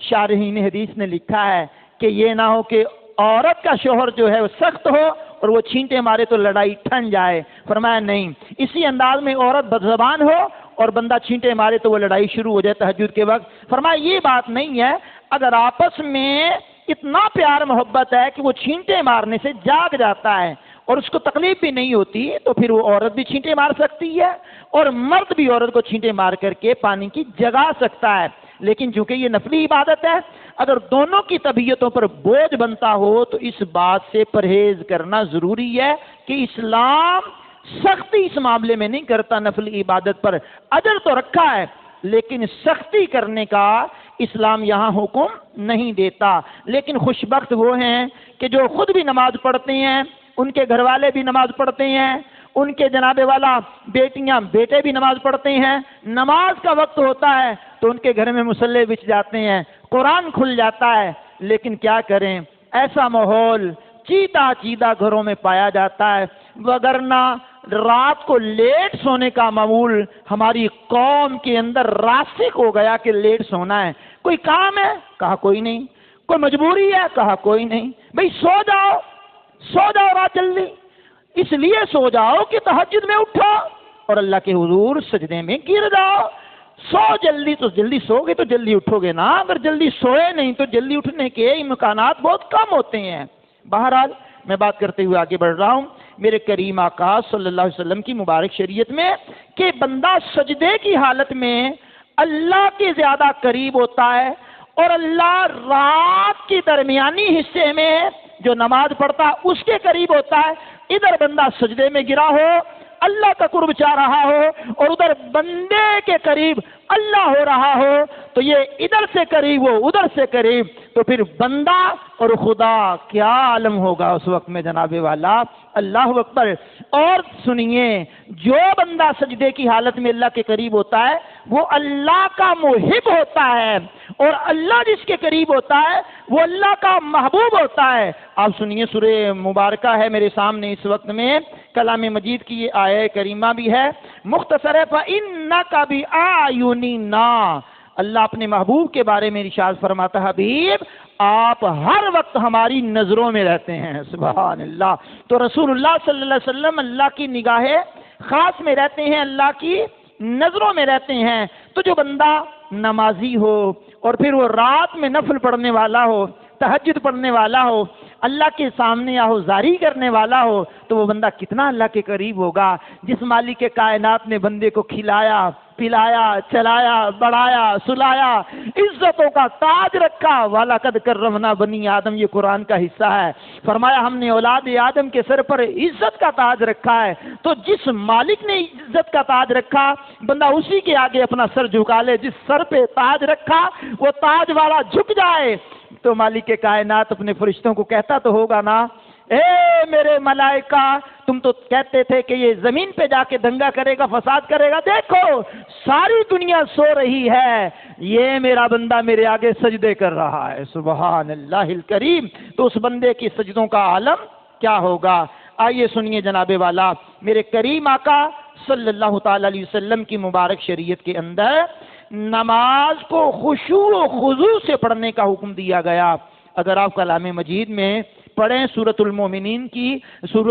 شارحین حدیث نے لکھا ہے کہ یہ نہ ہو کہ عورت کا شوہر جو ہے وہ سخت ہو اور وہ چھینٹے مارے تو لڑائی ٹھن جائے۔ فرمایا نہیں، اسی انداز میں عورت بدزبان ہو اور بندہ چھینٹے مارے تو وہ لڑائی شروع ہو جائے تہجد کے وقت۔ فرمایا یہ بات نہیں ہے، اگر آپس میں اتنا پیار محبت ہے کہ وہ چھینٹے مارنے سے جاگ جاتا ہے اور اس کو تکلیف بھی نہیں ہوتی، تو پھر وہ عورت بھی چھینٹے مار سکتی ہے اور مرد بھی عورت کو چھینٹے مار کر کے پانی کی جگا سکتا ہے۔ لیکن چونکہ یہ نفلی عبادت ہے، اگر دونوں کی طبیعتوں پر بوجھ بنتا ہو تو اس بات سے پرہیز کرنا ضروری ہے کہ اسلام سختی اس معاملے میں نہیں کرتا۔ نفل عبادت پر اجر تو رکھا ہے، لیکن سختی کرنے کا اسلام یہاں حکم نہیں دیتا۔ لیکن خوش بخت وہ ہیں کہ جو خود بھی نماز پڑھتے ہیں، ان کے گھر والے بھی نماز پڑھتے ہیں، ان کے جناب والا بیٹیاں بیٹے بھی نماز پڑھتے ہیں، نماز کا وقت ہوتا ہے تو ان کے گھر میں مصلے بچھ جاتے ہیں، قرآن کھل جاتا ہے۔ لیکن کیا کریں، ایسا ماحول چیدہ گھروں میں پایا جاتا ہے، وگرنہ رات کو لیٹ سونے کا معمول ہماری قوم کے اندر راسخ ہو گیا کہ لیٹ سونا ہے۔ کوئی کام ہے؟ کہا کوئی نہیں۔ کوئی مجبوری ہے؟ کہا کوئی نہیں۔ بھئی سو جاؤ رات جلدی، اس لیے سو جاؤ کہ تہجد میں اٹھو، اور اللہ کے حضور سجدے میں گر جاؤ. سو جلدی تو جلدی سو گے تو جلدی اٹھو گے نا, اگر جلدی سوئے نہیں تو جلدی اٹھنے کے امکانات بہت کم ہوتے ہیں. بہرحال میں بات کرتے ہوئے آگے بڑھ رہا ہوں. میرے کریم آقا صلی اللہ علیہ وسلم کی مبارک شریعت میں کہ بندہ سجدے کی حالت میں اللہ کے زیادہ قریب ہوتا ہے, اور اللہ رات کی درمیانی حصے میں جو نماز پڑھتا ہے اس کے قریب ہوتا ہے. ادھر بندہ سجدے میں گرا ہو, اللہ کا قرب چاہ رہا ہو, اور ادھر بندے کے قریب اللہ ہو رہا ہو, تو یہ ادھر سے قریب ہو ادھر سے قریب, تو پھر بندہ اور خدا کیا عالم ہوگا اس وقت میں جناب والا. اللہ اکبر. اور سنیے, جو بندہ سجدے کی حالت میں اللہ کے قریب ہوتا ہے وہ اللہ کا محب ہوتا ہے, اور اللہ جس کے قریب ہوتا ہے وہ اللہ کا محبوب ہوتا ہے. آپ سنیے, سورہ مبارکہ ہے میرے سامنے اس وقت میں, کلام مجید کی یہ آیہ کریمہ بھی ہے, مختصر ہے. فَإِنَّكَ بِأَعْيُنِنَا, اللہ اپنے محبوب کے بارے میں ارشاد فرماتا ہے, حبیب آپ ہر وقت ہماری نظروں میں رہتے ہیں. سبحان اللہ. تو رسول اللہ صلی اللہ علیہ وسلم اللہ کی نگاہ خاص میں رہتے ہیں, اللہ کی نظروں میں رہتے ہیں. تو جو بندہ نمازی ہو اور پھر وہ رات میں نفل پڑھنے والا ہو, تہجد پڑھنے والا ہو, اللہ کے سامنے آہوزاری کرنے والا ہو, تو وہ بندہ کتنا اللہ کے قریب ہوگا. جس مالک کے کائنات نے بندے کو کھلایا پلایا چلایا بڑھایا سلایا, عزتوں کا تاج رکھا. وَلَقَدْ كَرَّمْنَا بَنِي آدم, یہ قرآن کا حصہ ہے. فرمایا ہم نے اولاد آدم کے سر پر عزت کا تاج رکھا ہے. تو جس مالک نے عزت کا تاج رکھا بندہ اسی کے آگے اپنا سر جھکا لے. جس سر پہ تاج رکھا وہ تاج والا جھک جائے, تو مالک کائنات اپنے فرشتوں کو کہتا تو ہوگا نا, اے میرے ملائکہ تم تو کہتے تھے کہ یہ زمین پہ جا کے دنگا کرے گا, فساد کرے گا, دیکھو ساری دنیا سو رہی ہے, یہ میرا بندہ میرے آگے سجدے کر رہا ہے. سبحان اللہ الکریم. تو اس بندے کی سجدوں کا عالم کیا ہوگا. آئیے سنیے جناب والا, میرے کریم آقا صلی اللہ تعالی علیہ وسلم کی مبارک شریعت کے اندر نماز کو خشوع و خضوع سے پڑھنے کا حکم دیا گیا. اگر آپ کلام مجید میں پڑھیں سورۃ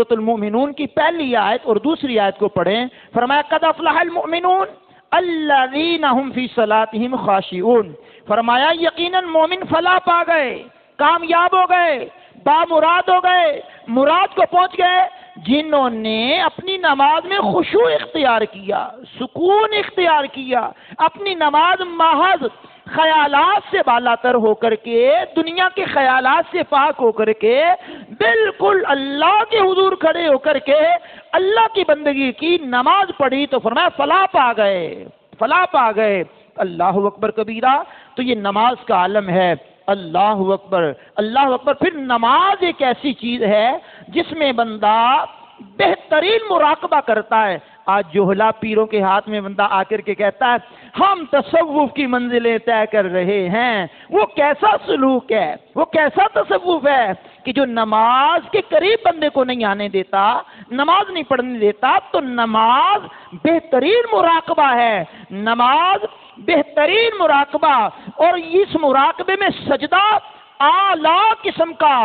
المؤمنون کی پہلی آیت اور دوسری آیت کو پڑھیں, فرمایا قد افلح المؤمنون الذین هم فی صلاتهم خاشعون. فرمایا یقیناً مومن فلاح پا گئے, کامیاب ہو گئے, بامراد ہو گئے, مراد کو پہنچ گئے, جنہوں نے اپنی نماز میں خشوع اختیار کیا, سکون اختیار کیا, اپنی نماز محض خیالات سے بالا تر ہو کر کے, دنیا کے خیالات سے پاک ہو کر کے, بالکل اللہ کے حضور کھڑے ہو کر کے اللہ کی بندگی کی نماز پڑھی, تو فرمایا فلاح پا گئے, فلاح پا گئے. اللہ اکبر کبیرہ. تو یہ نماز کا عالم ہے. اللہ اکبر اللہ اکبر. پھر نماز ایک ایسی چیز ہے جس میں بندہ بہترین مراقبہ کرتا ہے. آج جوہلا پیروں کے ہاتھ میں بندہ آ کر کے کہتا ہے ہم تصوف کی منزلیں طے کر رہے ہیں. وہ کیسا سلوک ہے, وہ کیسا تصوف ہے کہ جو نماز کے قریب بندے کو نہیں آنے دیتا, نماز نہیں پڑھنے دیتا. تو نماز بہترین مراقبہ ہے, نماز بہترین مراقبہ. اور اس مراقبے میں سجدہ اعلیٰ قسم کا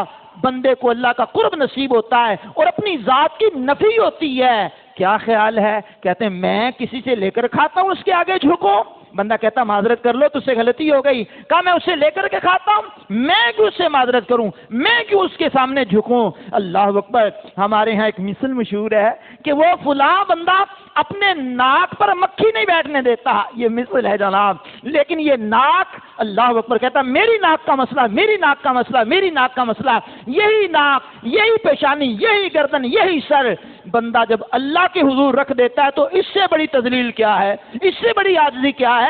بندے کو اللہ کا قرب نصیب ہوتا ہے, اور اپنی ذات کی نفی ہوتی ہے. کیا خیال ہے, کہتے ہیں میں کسی سے لے کر کھاتا ہوں اس کے آگے جھکوں. بندہ کہتا معذرت کر لو تجھ سے غلطی ہو گئی. کہا میں اسے لے کر کے کھاتا ہوں, میں کیوں اس سے معذرت کروں, میں کیوں اس کے سامنے جھکوں. اللہ اکبر. ہمارے ہاں ایک مثل مشہور ہے کہ وہ فلاں بندہ اپنے ناک پر مکھی نہیں بیٹھنے دیتا, یہ مثل ہے جناب. لیکن یہ ناک, اللہ اکبر, کہتا میری ناک کا مسئلہ, میری ناک کا مسئلہ, میری ناک کا مسئلہ, یہی ناک, یہی پیشانی, یہی گردن, یہی سر. بندہ جب اللہ کے حضور رکھ دیتا ہے تو اس سے بڑی تذلیل کیا ہے, اس سے بڑی عاجزی کیا ہے.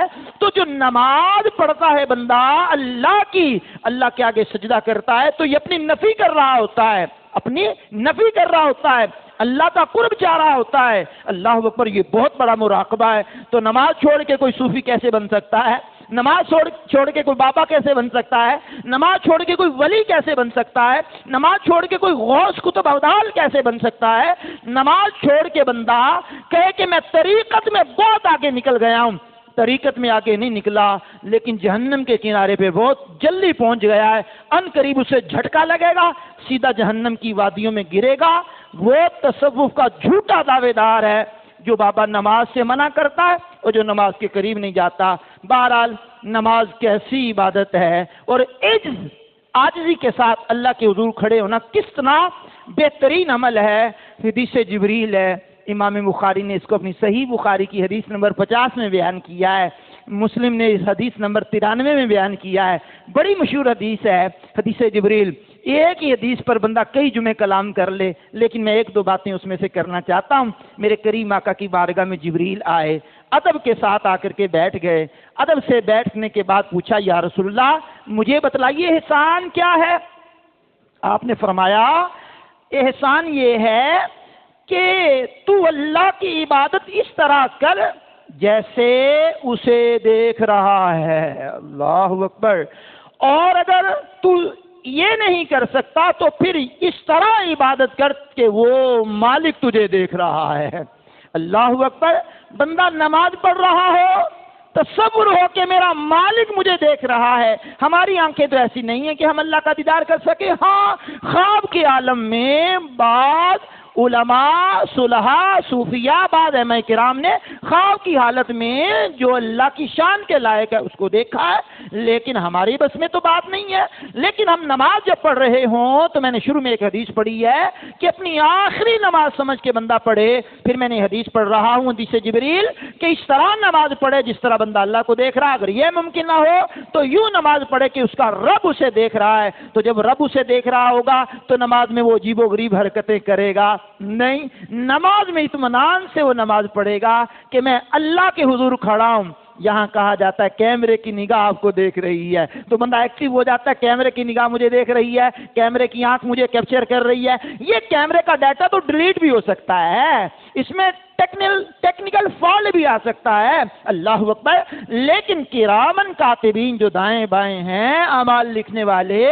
تو جو نماز پڑھتا ہے بندہ اللہ کی, اللہ کے آگے سجدہ کرتا ہے, تو یہ اپنی نفی کر رہا ہوتا ہے, اپنی نفی کر رہا ہوتا ہے, اللہ کا قرب چاہ رہا ہوتا ہے. اللہ اکبر. یہ بہت بڑا مراقبہ ہے. تو نماز چھوڑ کے کوئی صوفی کیسے بن سکتا ہے, نماز چھوڑ کے کوئی بابا کیسے بن سکتا ہے, نماز چھوڑ کے کوئی ولی کیسے بن سکتا ہے, نماز چھوڑ کے کوئی غوث قطب ابدال کیسے بن سکتا ہے. نماز چھوڑ کے بندہ کہے کہ میں طریقت میں بہت آگے نکل گیا ہوں. طریقت میں آگے نہیں نکلا, لیکن جہنم کے کنارے پہ بہت جلدی پہنچ گیا ہے. ان قریب اسے جھٹکا لگے گا, سیدھا جہنم کی وادیوں میں گرے گا. وہ تصوف کا جھوٹا دعوے دار ہے, جو بابا نماز سے منع کرتا ہے اور جو نماز کے قریب نہیں جاتا۔ بہرحال نماز کیسی عبادت ہے اور عاجزی کے ساتھ اللہ کے حضور کھڑے ہونا کس طرح بہترین عمل ہے۔ حدیث جبریل ہے، امام بخاری نے اس کو اپنی صحیح بخاری کی حدیث نمبر 50 میں بیان کیا ہے، مسلم نے اس حدیث نمبر 93 میں بیان کیا ہے، بڑی مشہور حدیث ہے حدیث جبریل۔ ایک ہی حدیث پر بندہ کئی جمعے کلام کر لے، لیکن میں ایک دو باتیں اس میں سے کرنا چاہتا ہوں۔ میرے کریم آقا کی بارگاہ میں جبریل آئے، ادب کے ساتھ آ کر کے بیٹھ گئے، ادب سے بیٹھنے کے بعد پوچھا یا رسول اللہ مجھے بتلائیے احسان کیا ہے؟ آپ نے فرمایا احسان یہ ہے کہ تو اللہ کی عبادت اس طرح کر جیسے اسے دیکھ رہا ہے۔ اللہ اکبر۔ اور اگر تو یہ نہیں کر سکتا تو پھر اس طرح عبادت کر کہ وہ مالک تجھے دیکھ رہا ہے۔ اللہ اکبر۔ بندہ نماز پڑھ رہا ہو، تصور ہو کہ میرا مالک مجھے دیکھ رہا ہے۔ ہماری آنکھیں تو ایسی نہیں ہیں کہ ہم اللہ کا دیدار کر سکے۔ ہاں، خواب کے عالم میں بعض علماء، صلحاء، صوفیاء، بعض ائمہ کرام نے خواب کی حالت میں جو اللہ کی شان کے لائق ہے اس کو دیکھا ہے، لیکن ہماری بس میں تو بات نہیں ہے۔ لیکن ہم نماز جب پڑھ رہے ہوں تو میں نے شروع میں ایک حدیث پڑھی ہے کہ اپنی آخری نماز سمجھ کے بندہ پڑھے، پھر میں نے حدیث پڑھ رہا ہوں حدیث جبریل کہ اس طرح نماز پڑھے جس طرح بندہ اللہ کو دیکھ رہا ہے۔ اگر یہ ممکن نہ ہو تو یوں نماز پڑھے کہ اس کا رب اسے دیکھ رہا ہے، تو جب رب اسے دیکھ رہا ہوگا تو نماز میں وہ عجیب و غریب حرکتیں کرے گا نہیں، نماز میں اطمینان سے وہ نماز پڑھے گا کہ میں اللہ کے حضور کھڑا ہوں۔ یہاں کہا جاتا ہے کیمرے کی نگاہ آپ کو دیکھ رہی ہے تو بندہ ایکٹیو ہو جاتا ہے، کیمرے کی نگاہ مجھے دیکھ رہی ہے، کیمرے کی آنکھ مجھے کیپچر کر رہی ہے۔ یہ کیمرے کا ڈیٹا تو ڈیلیٹ بھی ہو سکتا ہے، اس میں ٹیکنیکل فالٹ بھی آ سکتا ہے۔ اللہ اکبر۔ لیکن کرامن کاتبین جو دائیں بائیں ہیں اعمال لکھنے والے،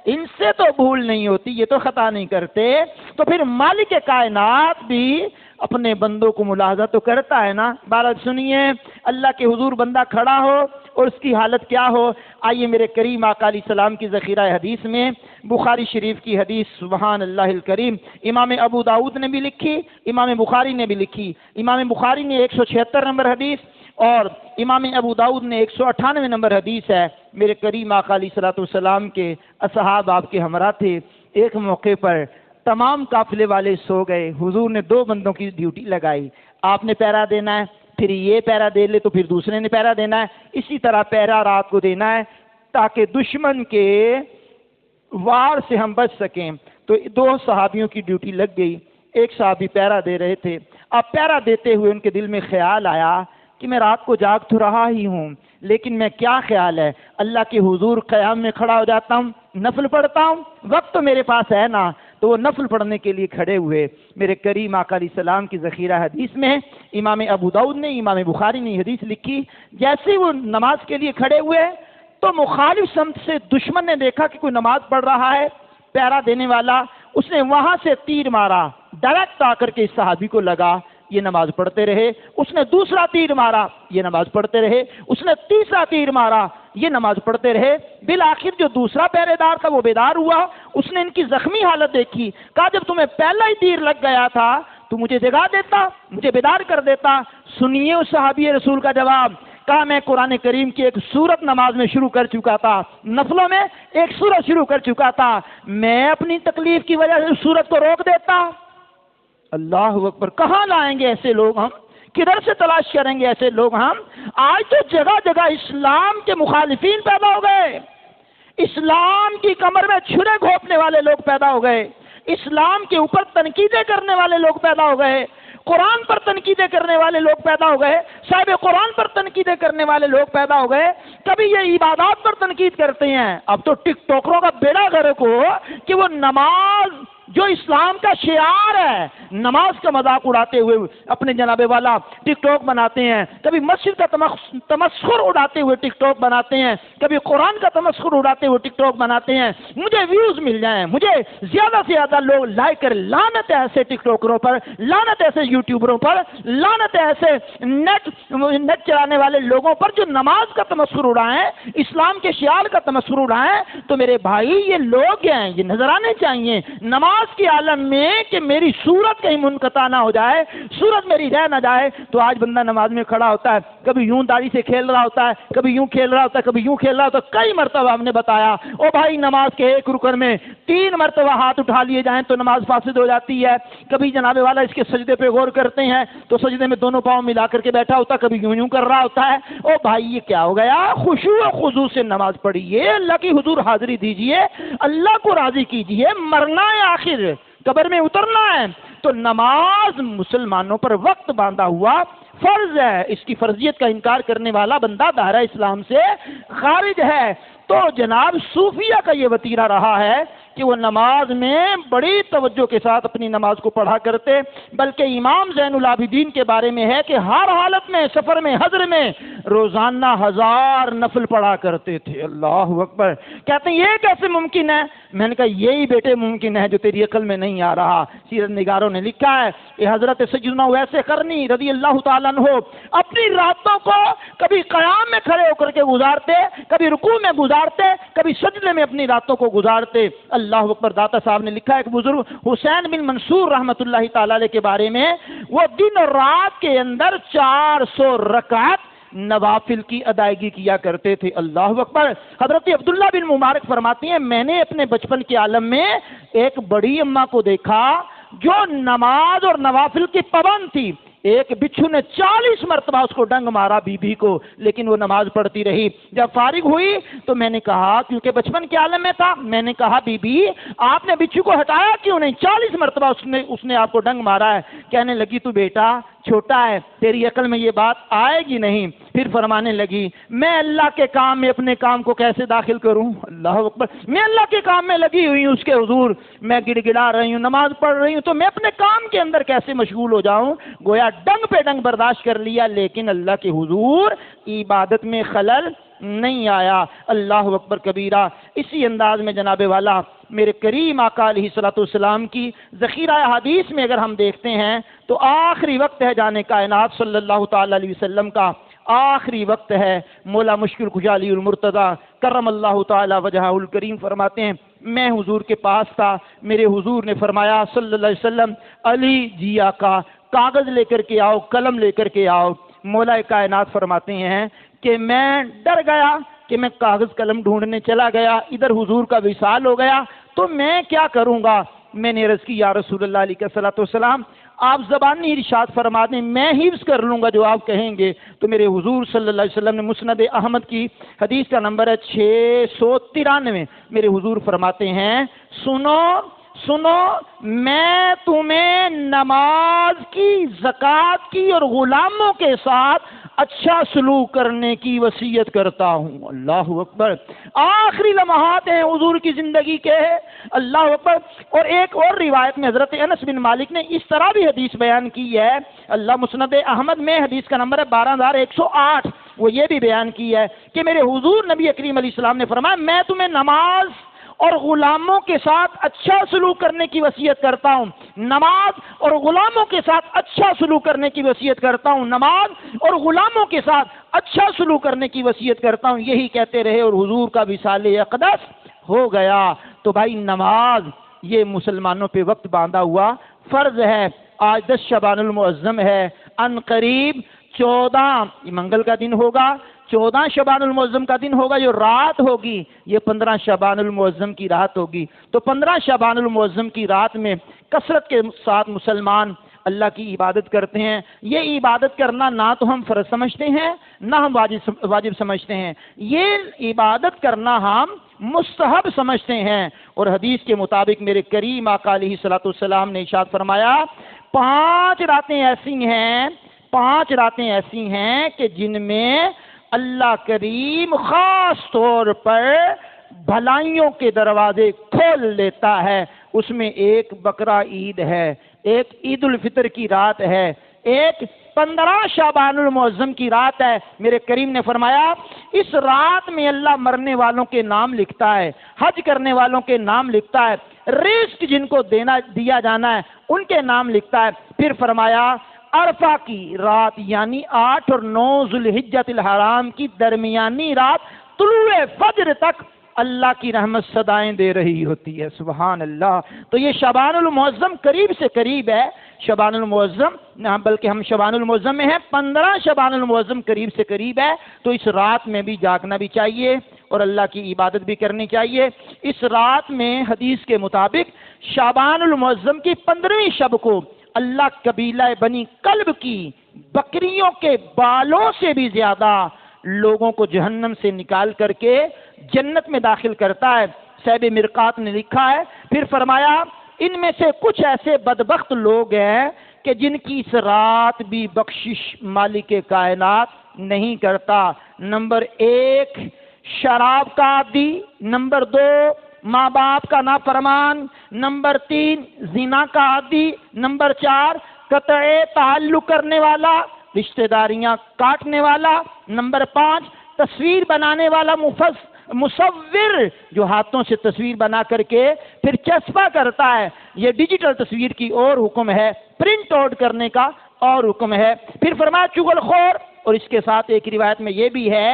ان سے تو بھول نہیں ہوتی، یہ تو خطا نہیں کرتے۔ تو پھر مالک کائنات بھی اپنے بندوں کو ملاحظہ تو کرتا ہے نا۔ بہرحال سنیے، اللہ کے حضور بندہ کھڑا ہو اور اس کی حالت کیا ہو۔ آئیے میرے کریم آقا علیہ السلام کی ذخیرہ حدیث میں بخاری شریف کی حدیث، سبحان اللہ الکریم، امام ابو داؤد نے بھی لکھی، امام بخاری نے بھی لکھی۔ امام بخاری نے 176 نمبر حدیث اور امام ابو داؤد نے 198 نمبر حدیث ہے۔ میرے کریم آقا علیہ السلام کے اصحاب آپ کے ہمراہ تھے۔ ایک موقع پر تمام قافلے والے سو گئے، حضور نے 2 بندوں کی ڈیوٹی لگائی، آپ نے پہرا دینا ہے، پھر یہ پہرا دے لے تو پھر دوسرے نے پہرا دینا ہے، اسی طرح پہرا رات کو دینا ہے تاکہ دشمن کے وار سے ہم بچ سکیں۔ تو 2 صحابیوں کی ڈیوٹی لگ گئی، ایک صحابی پہرا دے رہے تھے۔ اب پہرا دیتے ہوئے ان کے دل میں خیال آیا کہ میں رات کو جاگ تو رہا ہی ہوں، لیکن میں کیا خیال ہے اللہ کے حضور قیام میں کھڑا ہو جاتا ہوں، نفل پڑھتا ہوں، وقت تو میرے پاس ہے نا۔ تو وہ نفل پڑھنے کے لیے کھڑے ہوئے۔ میرے کریم آقا علیہ السلام کی ذخیرہ حدیث میں امام ابو داؤد نے، امام بخاری نے حدیث لکھی، جیسے وہ نماز کے لیے کھڑے ہوئے تو مخالف سمت سے دشمن نے دیکھا کہ کوئی نماز پڑھ رہا ہے، پہرا دینے والا، اس نے وہاں سے تیر مارا، ڈائریکٹ آ کر کے اس صحابی کو لگا، یہ نماز پڑھتے رہے۔ اس نے دوسرا تیر مارا، یہ نماز پڑھتے رہے۔ اس نے تیسرا تیر مارا، یہ نماز پڑھتے رہے۔ بالآخر جو دوسرا پہرے دار تھا وہ بیدار ہوا، اس نے ان کی زخمی حالت دیکھی، کہا جب تمہیں پہلا ہی تیر لگ گیا تھا تو مجھے جگا دیتا، مجھے بیدار کر دیتا۔ سنیے اس صحابی رسول کا جواب، کہا میں قرآن کریم کی ایک سورت نماز میں شروع کر چکا تھا، نفلوں میں ایک سورت شروع کر چکا تھا، میں اپنی تکلیف کی وجہ سے سورت کو روک دیتا۔ اللہ اکبر۔ کہاں لائیں گے ایسے لوگ ہم؟ کدھر سے تلاش کریں گے ایسے لوگ ہم؟ آج تو جگہ جگہ اسلام کے مخالفین پیدا ہو گئے، اسلام کی کمر میں چھرے گھونپنے والے لوگ پیدا ہو گئے، اسلام کے اوپر تنقیدیں کرنے والے لوگ پیدا ہو گئے، قرآن پر تنقیدیں کرنے والے لوگ پیدا ہو گئے، صاحب قرآن پر تنقیدیں کرنے والے لوگ پیدا ہو گئے، کبھی یہ عبادات پر تنقید کرتے ہیں۔ اب تو ٹک ٹاکروں کا بیڑا غرق ہو کہ وہ نماز جو اسلام کا شعار ہے، نماز کا مذاق اڑاتے ہوئے اپنے جناب والا ٹک ٹاک بناتے ہیں، کبھی مسجد کا تمسخر اڑاتے ہوئے ٹک ٹاک بناتے ہیں، کبھی قرآن کا تمسخر اڑاتے ہوئے ٹک ٹاک بناتے ہیں۔ مجھے ویوز مل جائیں، مجھے زیادہ سے زیادہ لوگ لائک کریں۔ لعنت ہے ایسے ٹک ٹاکروں پر، لعنت ایسے یوٹیوبروں پر، لعنت ہے ایسے نیٹ چلانے والے لوگوں پر جو نماز کا تمسخر اڑائیں، اسلام کے شعار کا تمسخر اڑائیں۔ تو میرے بھائی یہ لوگ ہیں، یہ نظر آنے چاہیے۔ نماز نماز کے عالم میں کہ میری صورت کہیں منقطع نہ ہو جائے، صورت میری رہ نہ جائے، تو آج بندہ نماز میں کھڑا ہوتا ہے، کبھی یوں داڑھی سے کھیل رہا ہوتا ہے، کبھی یوں کھیل رہا ہوتا ہے، کبھی یوں کھیل رہا ہوتا ہے۔ کئی مرتبہ ہم نے بتایا او بھائی نماز کے ایک رکن میں 3 مرتبہ ہاتھ اٹھا لیے جائیں تو نماز فاسد ہو جاتی ہے۔ کبھی جناب والا اس کے سجدے پہ غور کرتے ہیں تو سجدے میں دونوں پاؤں ملا کر کے بیٹھا ہوتا ہے، کبھی یوں یوں کر رہا ہوتا ہے۔ او بھائی یہ کیا ہو گیا؟ خشوع و خضوع سے نماز پڑھیے، اللہ کی حضور حاضری دیجیے، اللہ کو راضی کیجیے، مرنا ہے آخر، قبر میں اترنا ہے۔ تو نماز مسلمانوں پر وقت باندھا ہوا فرض ہے، اس کی فرضیت کا انکار کرنے والا بندہ دائرہ اسلام سے خارج ہے۔ تو جناب صوفیہ کا یہ وتیرہ رہا ہے کہ وہ نماز میں بڑی توجہ کے ساتھ اپنی نماز کو پڑھا کرتے، بلکہ امام زین العابدین کے بارے میں ہے کہ ہر حالت میں، سفر میں، حضر میں روزانہ 1000 نفل پڑھا کرتے تھے۔ اللہ اکبر۔ کہتے ہیں یہ کیسے ممکن ہے؟ میں نے کہا یہی بیٹے ممکن ہے جو تیری عقل میں نہیں آ رہا۔ سیرت نگاروں نے لکھا ہے کہ حضرت سیدنا اویس قرنی رضی اللہ تعالیٰ عنہ اپنی راتوں کو کبھی قیام میں کھڑے ہو کر کے گزارتے، کبھی رکوع میں گزارتے، کبھی سجدے میں اپنی راتوں کو گزارتے۔ اللہ اکبر۔ داتا صاحب نے لکھا ہے کہ بزرگ حسین بن منصور رحمۃ اللہ تعالی علیہ کے بارے میں، وہ دن اور رات کے اندر 400 رکعت نوافل کی ادائیگی کیا کرتے تھے۔ اللہ اکبر۔ حضرت عبداللہ بن مبارک فرماتی ہیں میں نے اپنے بچپن کے عالم میں ایک بڑی اماں کو دیکھا جو نماز اور نوافل کی پابند تھی۔ ایک بچھو نے 40 مرتبہ اس کو ڈنگ مارا بی بی کو، لیکن وہ نماز پڑھتی رہی۔ جب فارغ ہوئی تو میں نے کہا، کیونکہ بچپن کے عالم میں تھا، میں نے کہا بی بی آپ نے بچھو کو ہٹایا کیوں نہیں؟ 40 مرتبہ اس نے آپ کو ڈنگ مارا ہے۔ کہنے لگی تو بیٹا چھوٹا ہے، تیری عقل میں یہ بات آئے گی نہیں۔ پھر فرمانے لگی میں اللہ کے کام میں اپنے کام کو کیسے داخل کروں؟ اللہ اکبر۔ میں اللہ کے کام میں لگی ہوئی ہوں، اس کے حضور میں گڑ گڑا رہی ہوں، نماز پڑھ رہی ہوں، تو میں اپنے کام کے اندر کیسے مشغول ہو جاؤں؟ گویا ڈنگ پہ ڈنگ برداشت کر لیا، لیکن اللہ کے حضور عبادت میں خلل نہیں آیا۔ اللہ اکبر کبیرہ۔ اسی انداز میں جناب والا میرے کریم آقا علیہ الصلوۃ والسلام کی ذخیرہ حدیث میں اگر ہم دیکھتے ہیں تو آخری وقت ہے جان کائنات صلی اللہ تعالی علیہ وسلم کا، آخری وقت ہے۔ مولا مشکل کشا علی المرتضی کرم اللہ تعالی وجہہ الکریم فرماتے ہیں میں حضور کے پاس تھا، میرے حضور نے فرمایا صلی اللہ علیہ وسلم علی جی آقا کاغذ لے کر کے آؤ، قلم لے کر کے آؤ۔ مولا کائنات فرماتے ہیں کہ میں ڈر گیا کہ میں کاغذ قلم ڈھونڈنے چلا گیا، ادھر حضور کا وصال ہو گیا تو میں کیا کروں گا؟ میں نے عرض کی یا رسول اللہ علیہ الصلوۃ والسلام آپ زبانی ارشاد فرما دیں، میں حفظ کر لوں گا جو آپ کہیں گے۔ تو میرے حضور صلی اللہ علیہ وسلم نے مسند احمد کی حدیث کا نمبر ہے 693، میرے حضور فرماتے ہیں سنو میں تمہیں نماز کی، زکوٰۃ کی اور غلاموں کے ساتھ اچھا سلوک کرنے کی وصیت کرتا ہوں۔ اللہ اکبر۔ آخری لمحات ہیں حضور کی زندگی کے، اللہ اکبر۔ اور ایک اور روایت میں حضرت انس بن مالک نے اس طرح بھی حدیث بیان کی ہے، اللہ مسند احمد میں حدیث کا نمبر ہے 12108، وہ یہ بھی بیان کی ہے کہ میرے حضور نبی کریم علیہ السلام نے فرمایا میں تمہیں نماز اور غلاموں کے ساتھ اچھا سلوک کرنے کی وصیت کرتا ہوں، نماز اور غلاموں کے ساتھ اچھا سلوک کرنے کی وصیت کرتا ہوں، نماز اور غلاموں کے ساتھ اچھا سلوک کرنے کی وصیت کرتا ہوں۔ یہی کہتے رہے اور حضور کا وصال اقدس ہو گیا۔ تو بھائی نماز یہ مسلمانوں پہ وقت باندھا ہوا فرض ہے۔ آج 10 شعبان المعظم ہے، ان قریب 14 منگل کا دن ہوگا، 14 شعبان المعظم کا دن ہوگا، جو رات ہوگی یہ 15 شعبان المعظم کی رات ہوگی۔ تو 15 شعبان المعظم کی رات میں کثرت کے ساتھ مسلمان اللہ کی عبادت کرتے ہیں۔ یہ عبادت کرنا نہ تو ہم فرض سمجھتے ہیں نہ ہم واجب سمجھتے ہیں، یہ عبادت کرنا ہم مستحب سمجھتے ہیں۔ اور حدیث کے مطابق میرے کریم آقا علیہ الصلوۃ والسلام نے ارشاد فرمایا 5 راتیں ایسی ہیں کہ جن میں اللہ کریم خاص طور پر بھلائیوں کے دروازے کھول لیتا ہے۔ اس میں ایک بقرہ عید ہے، ایک عید الفطر کی رات ہے، ایک 15 شعبان المعظم کی رات ہے۔ میرے کریم نے فرمایا اس رات میں اللہ مرنے والوں کے نام لکھتا ہے، حج کرنے والوں کے نام لکھتا ہے، رزق جن کو دیا جانا ہے ان کے نام لکھتا ہے۔ پھر فرمایا عرفہ کی رات یعنی 8 اور 9 ذوالحجۃ الحرام کی درمیانی رات طلوع فجر تک اللہ کی رحمت صدائیں دے رہی ہوتی ہے۔ سبحان اللہ۔ تو یہ شعبان المعظم قریب سے قریب ہے، شعبان المعظم، بلکہ ہم شعبان المعظم میں ہیں، 15 شعبان المعظم قریب سے قریب ہے، تو اس رات میں بھی جاگنا بھی چاہیے اور اللہ کی عبادت بھی کرنی چاہیے۔ اس رات میں حدیث کے مطابق شعبان المعظم کی 15ویں شب کو اللہ قبیلہ بنی کلب کی بکریوں کے بالوں سے بھی زیادہ لوگوں کو جہنم سے نکال کر کے جنت میں داخل کرتا ہے۔ صاحب مرقات نے لکھا ہے، پھر فرمایا ان میں سے کچھ ایسے بدبخت لوگ ہیں کہ جن کی اس رات بھی بخشش مالک کائنات نہیں کرتا۔ نمبر 1 شراب کا عادی، نمبر 2 ماں باپ کا نافرمان، نمبر 3 زنا کا عادی، نمبر 4 قطع تعلق کرنے والا، رشتہ داریاں کاٹنے والا، نمبر 5 تصویر بنانے والا مصور جو ہاتھوں سے تصویر بنا کر کے پھر چسپاں کرتا ہے۔ یہ ڈیجیٹل تصویر کی اور حکم ہے، پرنٹ آؤٹ کرنے کا اور حکم ہے۔ پھر فرمایا چغل خور، اور اس کے ساتھ ایک روایت میں یہ بھی ہے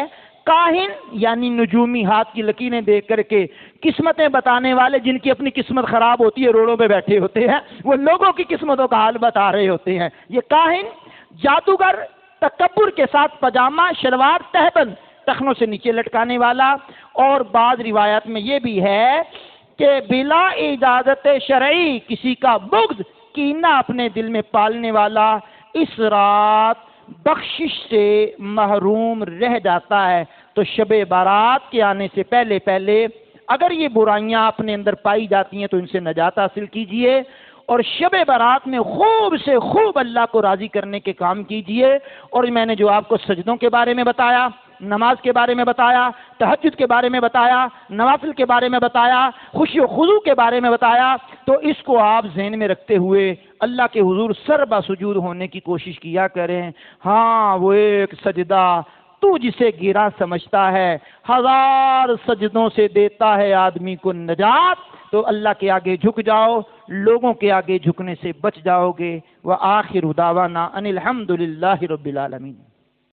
کاہن، یعنی نجومی ہاتھ کی لکیریں دیکھ کر کے قسمتیں بتانے والے، جن کی اپنی قسمت خراب ہوتی ہے، روڈوں پہ بیٹھے ہوتے ہیں، وہ لوگوں کی قسمتوں کا حال بتا رہے ہوتے ہیں۔ یہ کاہن، جادوگر، تکبر کے ساتھ پاجامہ شلوار تہبند ٹخنوں سے نیچے لٹکانے والا، اور بعض روایات میں یہ بھی ہے کہ بلا اجازت شرعی کسی کا بغض کینہ اپنے دل میں پالنے والا اس رات بخشش سے محروم رہ جاتا ہے۔ تو شب بارات کے آنے سے پہلے پہلے اگر یہ برائیاں اپنے اندر پائی جاتی ہیں تو ان سے نجات حاصل کیجئے، اور شب برات میں خوب سے خوب اللہ کو راضی کرنے کے کام کیجئے۔ اور میں نے جو آپ کو سجدوں کے بارے میں بتایا، نماز کے بارے میں بتایا، تہجد کے بارے میں بتایا، نوافل کے بارے میں بتایا، خشوع و خضوع کے بارے میں بتایا، تو اس کو آپ ذہن میں رکھتے ہوئے اللہ کے حضور سربا سجود ہونے کی کوشش کیا کریں۔ ہاں وہ ایک سجدہ تو جسے گرا سمجھتا ہے، 1000 سجدوں سے دیتا ہے آدمی کو نجات۔ تو اللہ کے آگے جھک جاؤ، لوگوں کے آگے جھکنے سے بچ جاؤ گے۔ وآخر دعوانا ان الحمد للہ رب العالمین۔